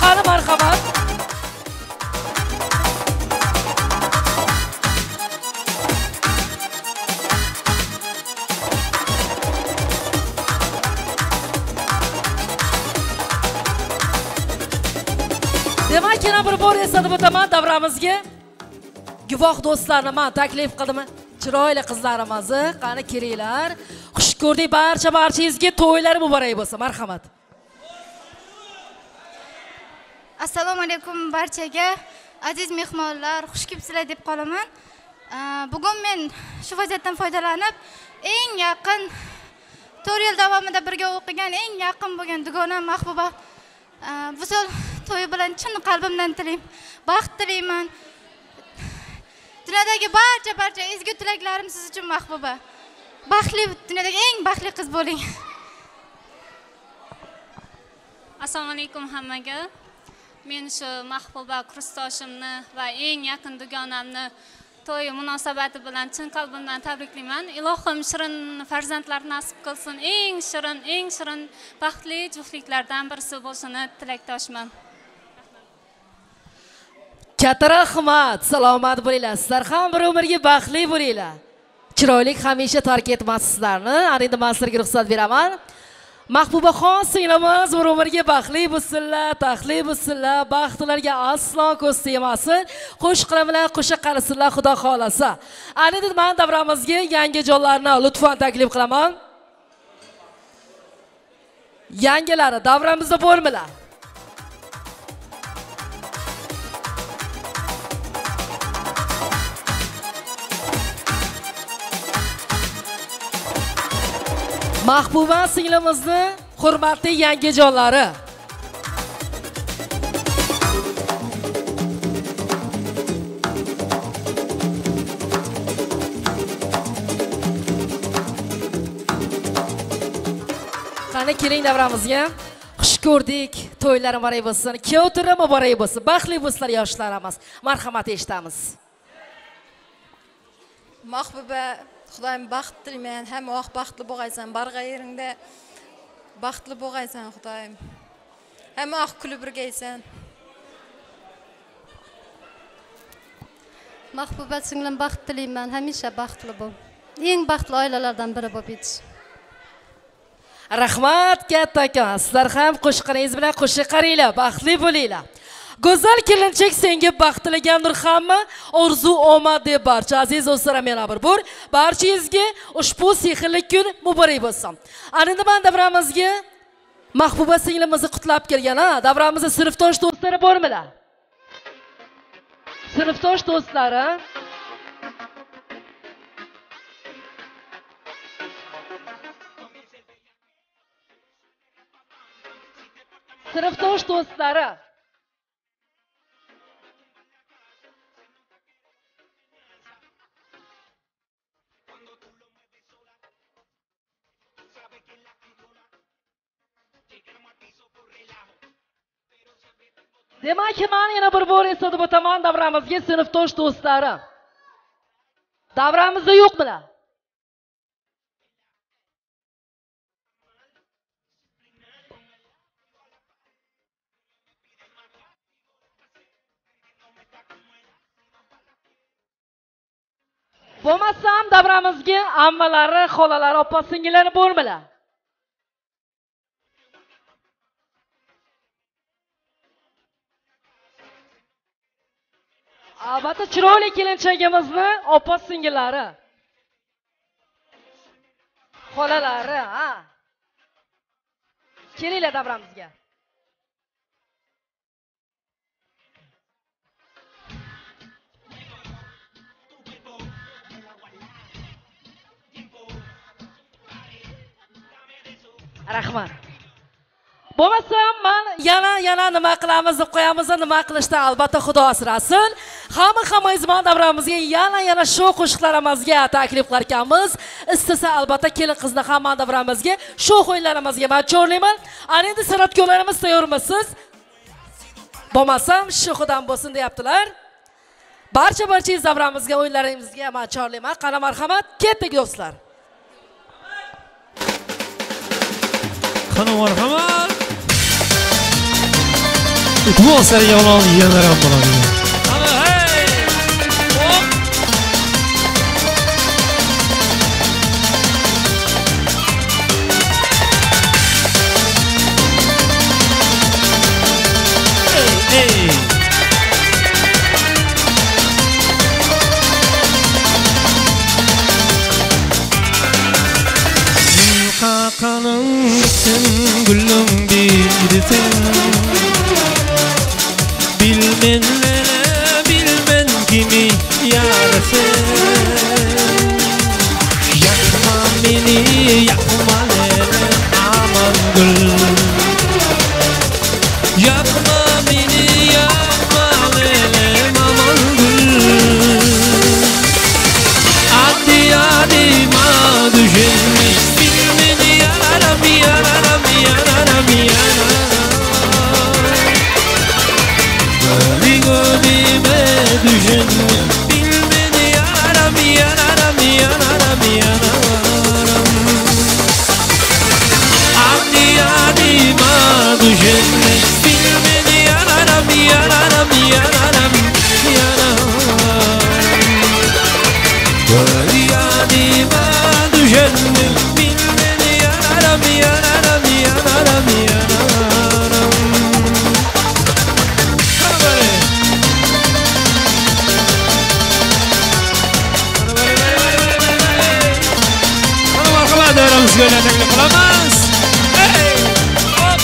E: Qani marhamat. Demak, yana bir bor eslatib o'taman, davramizga guvoh do'stlarni men taklif qildim. Chiroyli qizlarimizni, qani kelinglar. Xush ko'rdik, barchangizga to'ylar muborak bo'lsin. Marhamat.
J: Assalomu alaykum barchaga, aziz mehmonlar, xush kelibsizlar deb qolaman. Bugun men shu vaziyatdan foydalanib, eng yaqin 4 yil davomida birga o'qigan, eng yaqin bo'lgan dugonam Mahbuba Vusol to'yi bilan chin qalbimdan tilayman, baxt tilayman. Dunyodagi barcha ezgu tilaklarim siz uchun Mahbuba. Baxtli, dunyodagi eng baxtli qiz bo'ling.
K: Assalomu alaykum hammaga. Men shu Mahbuba kursdoshimni va eng yaqin dugonamni to'yi munosabati bilan chin qalbimdan tabriklayman. Ilohim shirin farzandlar nasib qilsin. Eng shirin baxtli juftliklardan birisi bo'lishini tilakdoshman.
E: Katta rahmat, salomat bo'linglar. Sizlar ham bir umrga baxtli bo'linglar. Chiroylik hamisha tark etmassizlarni. Endi men sizlarga ruxsat beraman. Mahbubaxon singlimiz bir umrga baxtli bo'lsinlar, taxtli bo'lsinlar, baxtlarga aslo ko'z tegmasin. Qo'shiqlar bilan qo'sha qarasinlar Xudo xolasa. Endi men davramizga yangi jonlarni lutfan taklif qilaman. Yangilari davramizda bo'lmalar. Mahbuba singlimizni hurmatli yangijonlari. Qani keling davramizga. Xush ko'rdik. To'ylar muborak bo'lsin. Kuyov turi muborak bo'lsin. Baxtli bo'lsinlar yoshlarimiz. Marhamat eshitamiz.
L: Mahbuba, Xudoyim baxt tilayman. Hamma vaqt baxtli bo'lg'aysan. Barga yeringda baxtli bo'lg'aysan, Xudoyim. Hamma vaqt kulib birgaysan.
M: Mahbuba singlim baxt tilayman. Hamisha baxtli bo'l. Eng baxtli oilalardan biri bo'lib yetish.
E: Rahmat kattakon. Sizlar ham qo'shiqingiz bilan qo'shiq qaranglar, baxtli bo'linglar. Go'zal kelinchak senga baxt tilagandir hamma, orzu omad deb barcha aziz do'stlarim yana bir bor barchangizga ushbu sehrli kun muborak bo'lsin. Endi men davramizga Mahbuba singlimizni qutlab kelgan, davramizda sinfdosh do'stlari bormilar? Sinfdosh do'stlari sinfdosh do'stlari demak men yana bir bor eslatib o'taman davramizga sinfdosh do'stlari. Davramizda yo'qmilar? Bo'lmasam davramizga ammalari, xolalari, opa-singillari bormilar? Albatta chiroyli kelinchagimizni opa-singillari, xolalari, kelinglar davramizga. Rahmat. Bo'lmasam men yana nima qilamiz deb qo'yamiz, nima qilishdan albatta Xudo asrasin. Hamma izmon davramizga yana shu qo'shiqlarimizga taklif qilar ekanmiz. Istasa albatta kelin qizni hamma davramizga shu o'yinlarimizga men chorlayman. Ana endi san'atkorlarimiz tayyormisiz? Bo'lmasam shu xudan bo'lsin deyaptilar. Barcha davramizga o'yinlarimizga men chorlayman. Qani marhamat, ketdik do'stlar.
H: Qani marhamat. Utmoqsari yolg'on yeganlar bo'ladi. Ana hey! Hop! Hey! Qaqanın gitsin gülüm bildirsin. Bilmen kimi yarasın. Yakma beni, yakma lele aman gül. Yakma beni, yakma lele aman gül. Adi ma düşünmüş bilmeni yararam yararam yararam yararam. Gözüme düşünme bilmeni yararam yararam yararam yararam. Adi ma düşünme bilmeni yararam yararam yararam yararam. Adi ma düşünme bilmeni yararam yararam yararam yararam. Davramızga taklif qilamiz. Hey! Hop!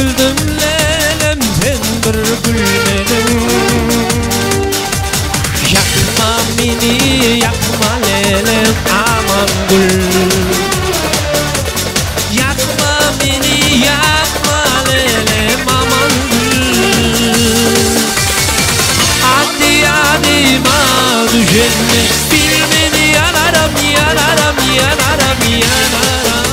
I: güldüm lelem sen bir gülmedin. Yakma beni yakma lelem aman gül. Yakma beni yakma lelem aman gül. Hadi hadi ma düşenme bilmeni yanarım yanarım yanarım yanarım.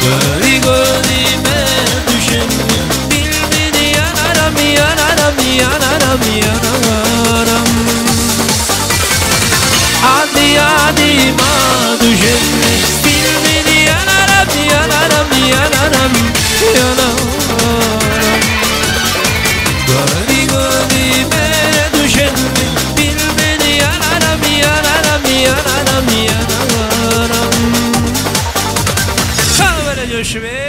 I: Göri gözüme düşenme bilmeni yanarım yanarım yanarım yanarım. Hadi hadi ma düşenme bilmeni yanarım yanarım yanarım yanarım. Göri gözüme düşenme bilmeni yanarım yanarım yanarım yanarım. Çal böyle coşuver.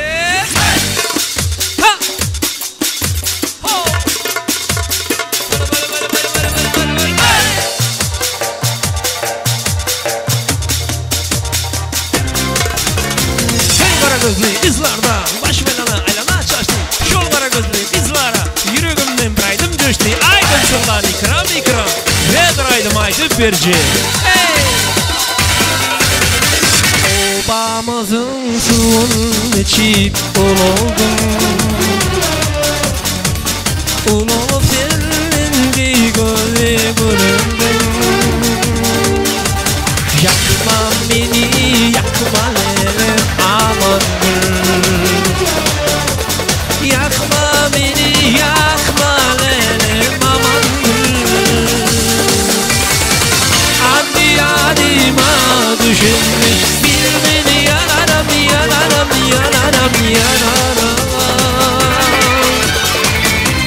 I: Gözlü izlardan baş belana aylana çaştı. Şol kara gözlü izlara yüreğimden biraydım coştu. Aydın şollar ikram ikram nedir aydım aydı birci. Obamızın suyunu içip ul oldum. Ul olup derlendi gözü gülümden. Yakma beni yakma lelem aman gül. Yakma beni yakma lelem aman gül. Hadi hadi ma düşünme bilmeni yanarım yanarım yanarım yanarım.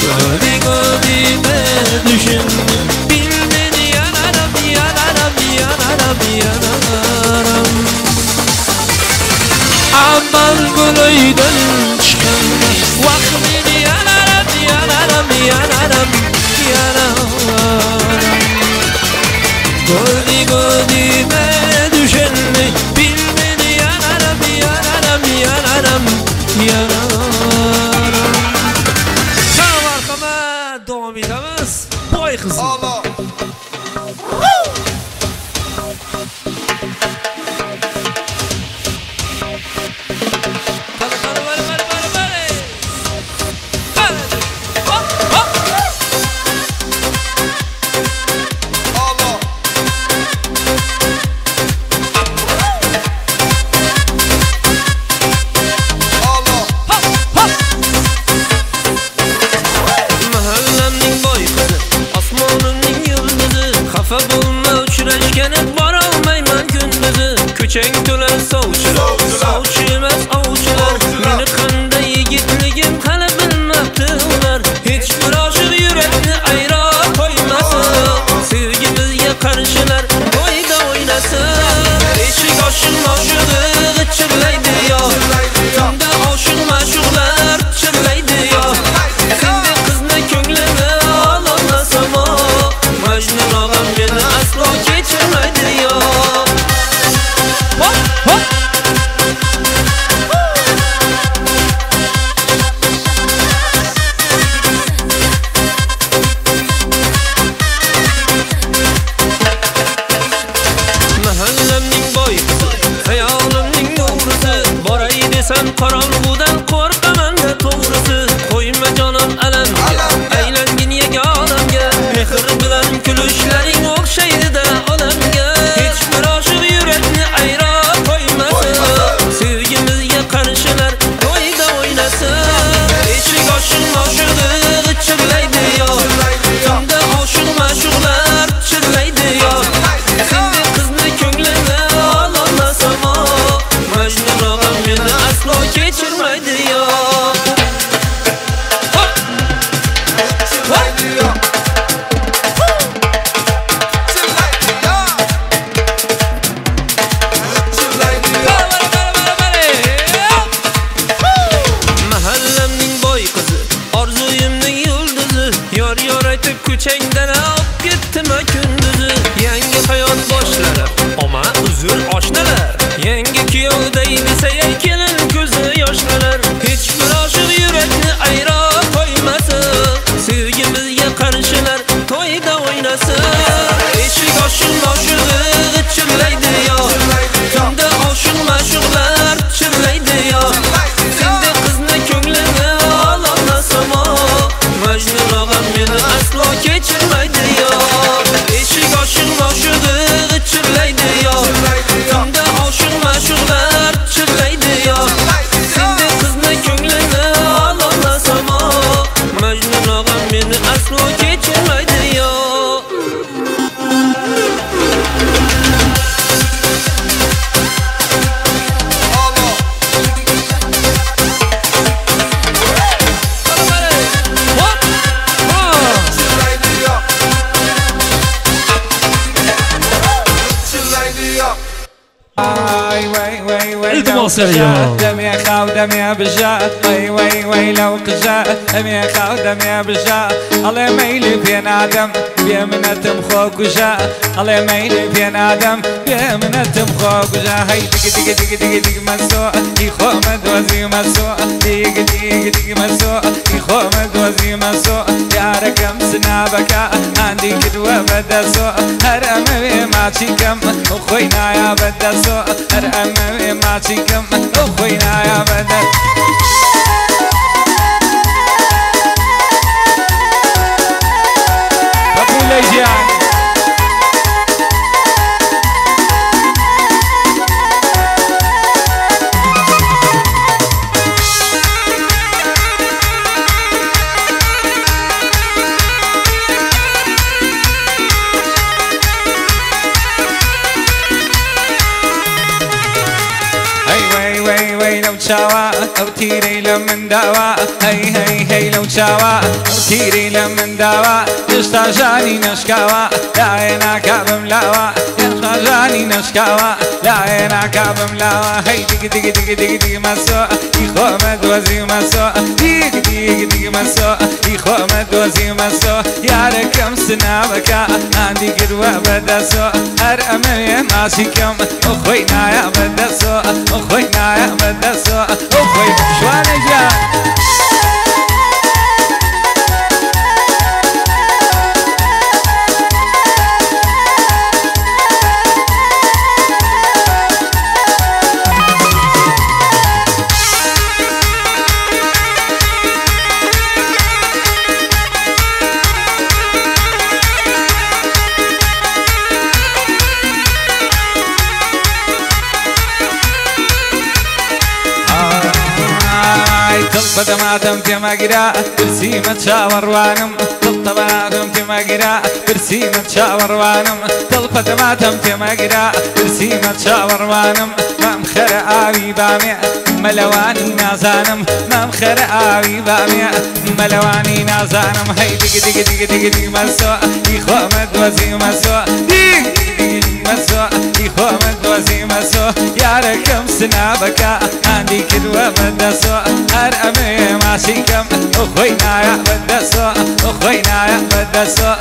I: Gödi gözüme düşünme bilmeni yanarım yanarım yanarım yanarım. Aman gülüydün çıkanda vakmini yanarım yanarım yanarım yanarım. Gödi gözüme düşenme bilmeni yanarım yanarım yanarım yanarım. Tamam arkama devam edemez. Boy kızım. Allah. Mahallemning boy qizi, osmonimning yulduzi, xafa bo'lma uchrashgani borolmayman kunduzi. Ko'chang to'la sovchilar, sovchi emas ovchilar. Meni qanday yigitligim hali bilmabdi ular. Hech bir oshiq yurakni ayro qo'ymasin. Sevgimizga qarshilar to'yda o'ynasin. Eshik oshiq noshug'i g'ichirlaydi yo. Tunda oshiq ma'shuqlar chirlaydi yo. Sendek qizni ko'nglini ololmasam o. Majnun og'am meni aslo kechirmaydi yo. Mahallemning boy qizi, hayolimning nurisi. Boray desam qorong'udan qo'rqaman da to'g'risi. Qo'yma jonim alamga, aylangin yagonamga. Mehr bilan kulishlaring o'xshaydi-da olamga. Hech bir oshiq yurakni ayro qo'ymasin. Sevgimizga qarshilar to'yda o'ynasin. Eshik oshiq noshug'i g'ichirlaydi yo. Tunda oshiq ma'shuqlar chirlaydi yo. Sendek qizni ko'nglini ololmasam o. Majnun og'am meni aslo kechirmaydi yo. Mahallemning boy qizi, orzuyimning yulduzi. Yor yor aytib ko'changdan olib ketdima kunduzi. Yangi hayot boshlanib, oma uzr oshnalar. Yangi kuyovday desa kelin ko'zi yoshlar.
H: التماس يا
I: دمي خاو دمي بجا وي لو قجا دمي خاو دمي بجا الله ميلي بين آدم بيمنتم خوك جا الله ميلي بين آدم بيمنتم خوك جا هاي دق مسو يخو مدوزي مسو دق مسو يخو مدوزي مسو يا ركم سنابك عندي كدوة بدسو هرمي ما تشيكم وخوينا يا بدسو هرمي ما تشيكم وخوينا يا بدسو ليجيان شاوا او تيري لمن داوا هي لو شاوا او تيري لمن داوا يشتاجاني نشكاوا لا انا كابم لاوا يشتاجاني نشكاوا لا انا كابم لاوا هي دق مسو يخو مدوزي مسو دق مسو يخو مدوزي مسو يا ركم سنابك عندي قدوة بدسو ارمي ماسكم اخوينا يا بدسو اخوينا يا بدسو أخوي شوان جان طبعاتم في مقرا برسيمة شاور وانم طبعاتم في مقرا برسيمة شاور وانم طبعاتم في مقرا برسيمة شاور وانم ما مخر آوي بامع ملواني نازانم ما مخر آوي بامع ملواني نازانم هي دق مسو يخو مدوزي مسو دق مسو يخو مدوزي مسو يا ركم سنابك عندي كدوة بدسو هرمي ماشيكم اخوينا يا بدسو اخوينا يا بدسو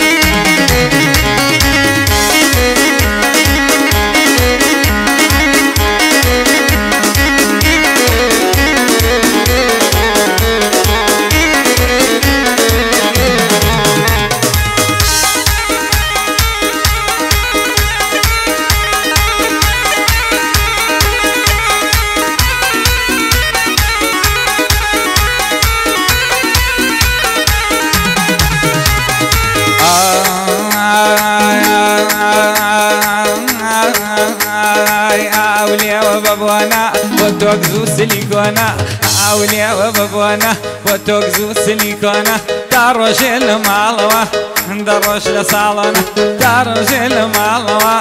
I: وتوكزو سيليكونا عاوليا وبابوانا وتوكزو سيليكونا داروش المالوا داروش لصالونا داروش المالوا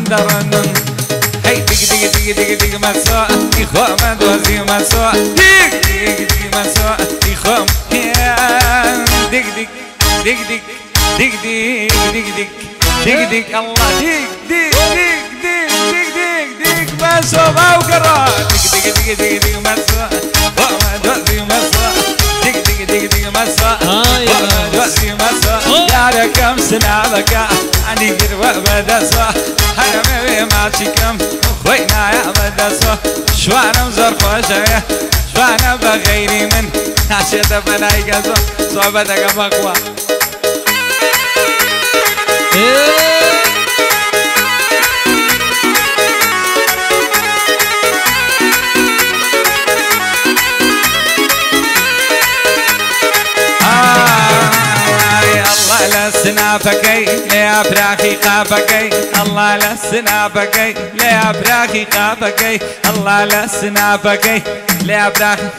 I: دارنن هي دق مسو يخو مدوزي مسو دق مسو يخو دق الله دق مسو باوكرا دق مسو ومدوزي مسو دق مسو ومدوزي مسو يا ركم سنابك عندي قدوة بدسو هرمي ماشيكم خوينا يا بدسو شوانم زر خوشايا شوانا بغيري من ناشيطة بناي قصو صحبتك مقوى الله لسنا بكي ليا براخي قابكي الله لسنا بكي ليا براخي قابكي الله لسنا بكي ليا براخي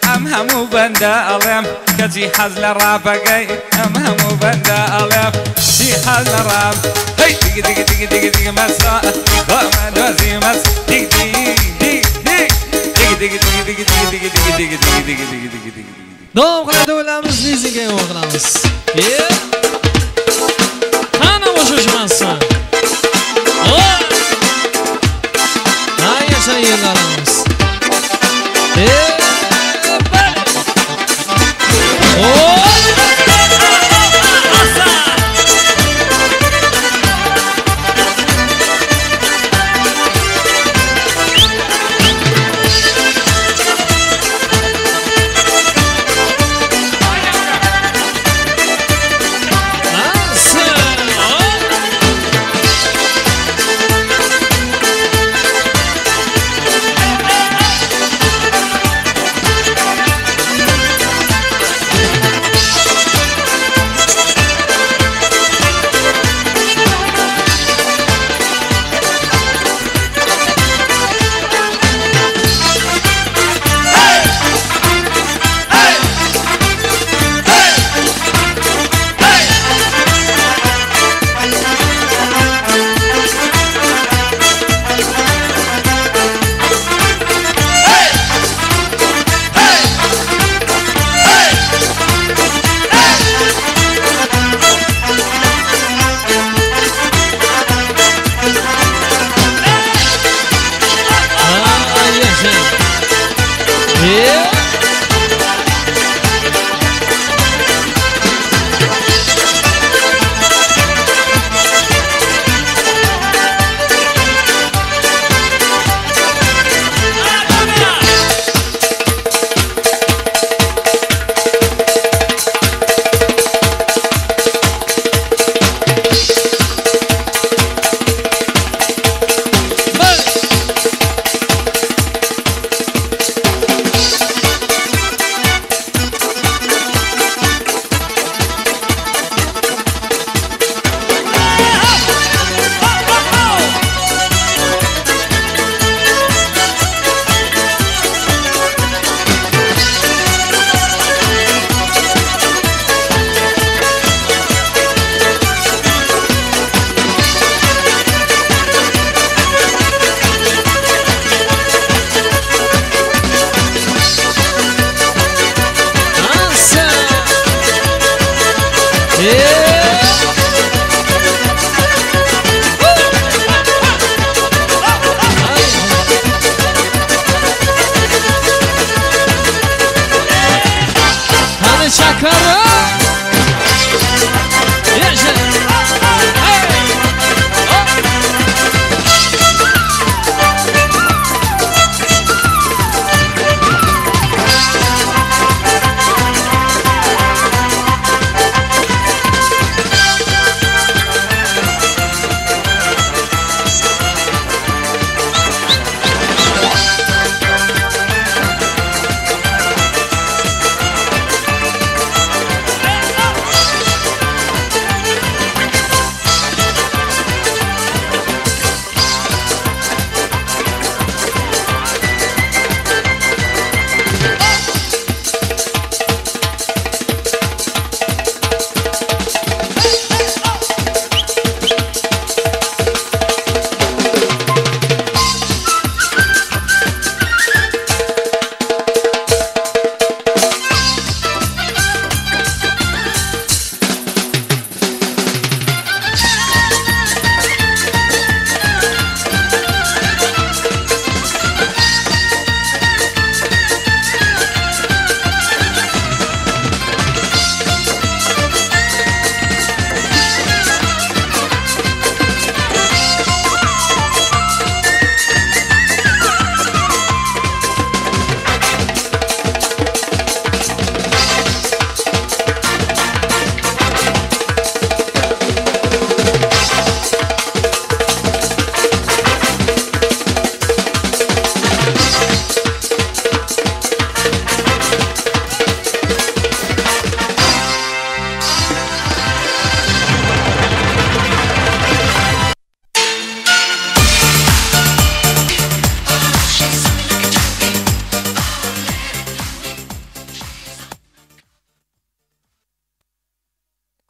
I: همو بندا ألم كجي حزل رابكي همو بندا ألم كجي حزل راب هي دق مسا يخوما دوزي مس دق
H: Davom qilamiz, lizinga yo'q qilamiz. Qani bo'shashmansan? Mashina yig'ilamiz.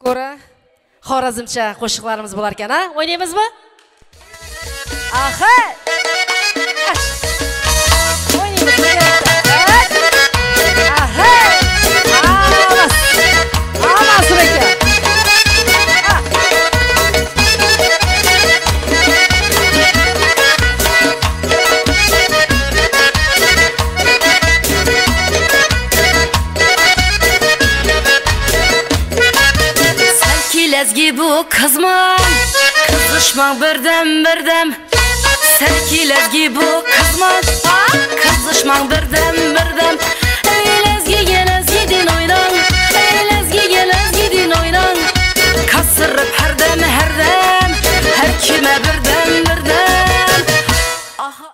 E: Ko'ra xorazmcha qo'shiqlarimiz bo'lar ekan, ha? O'ynaymizmi? Aha! Serkilezgi bu kızman Kızışman birdem Serkilezgi bu kızman Kızışman birdem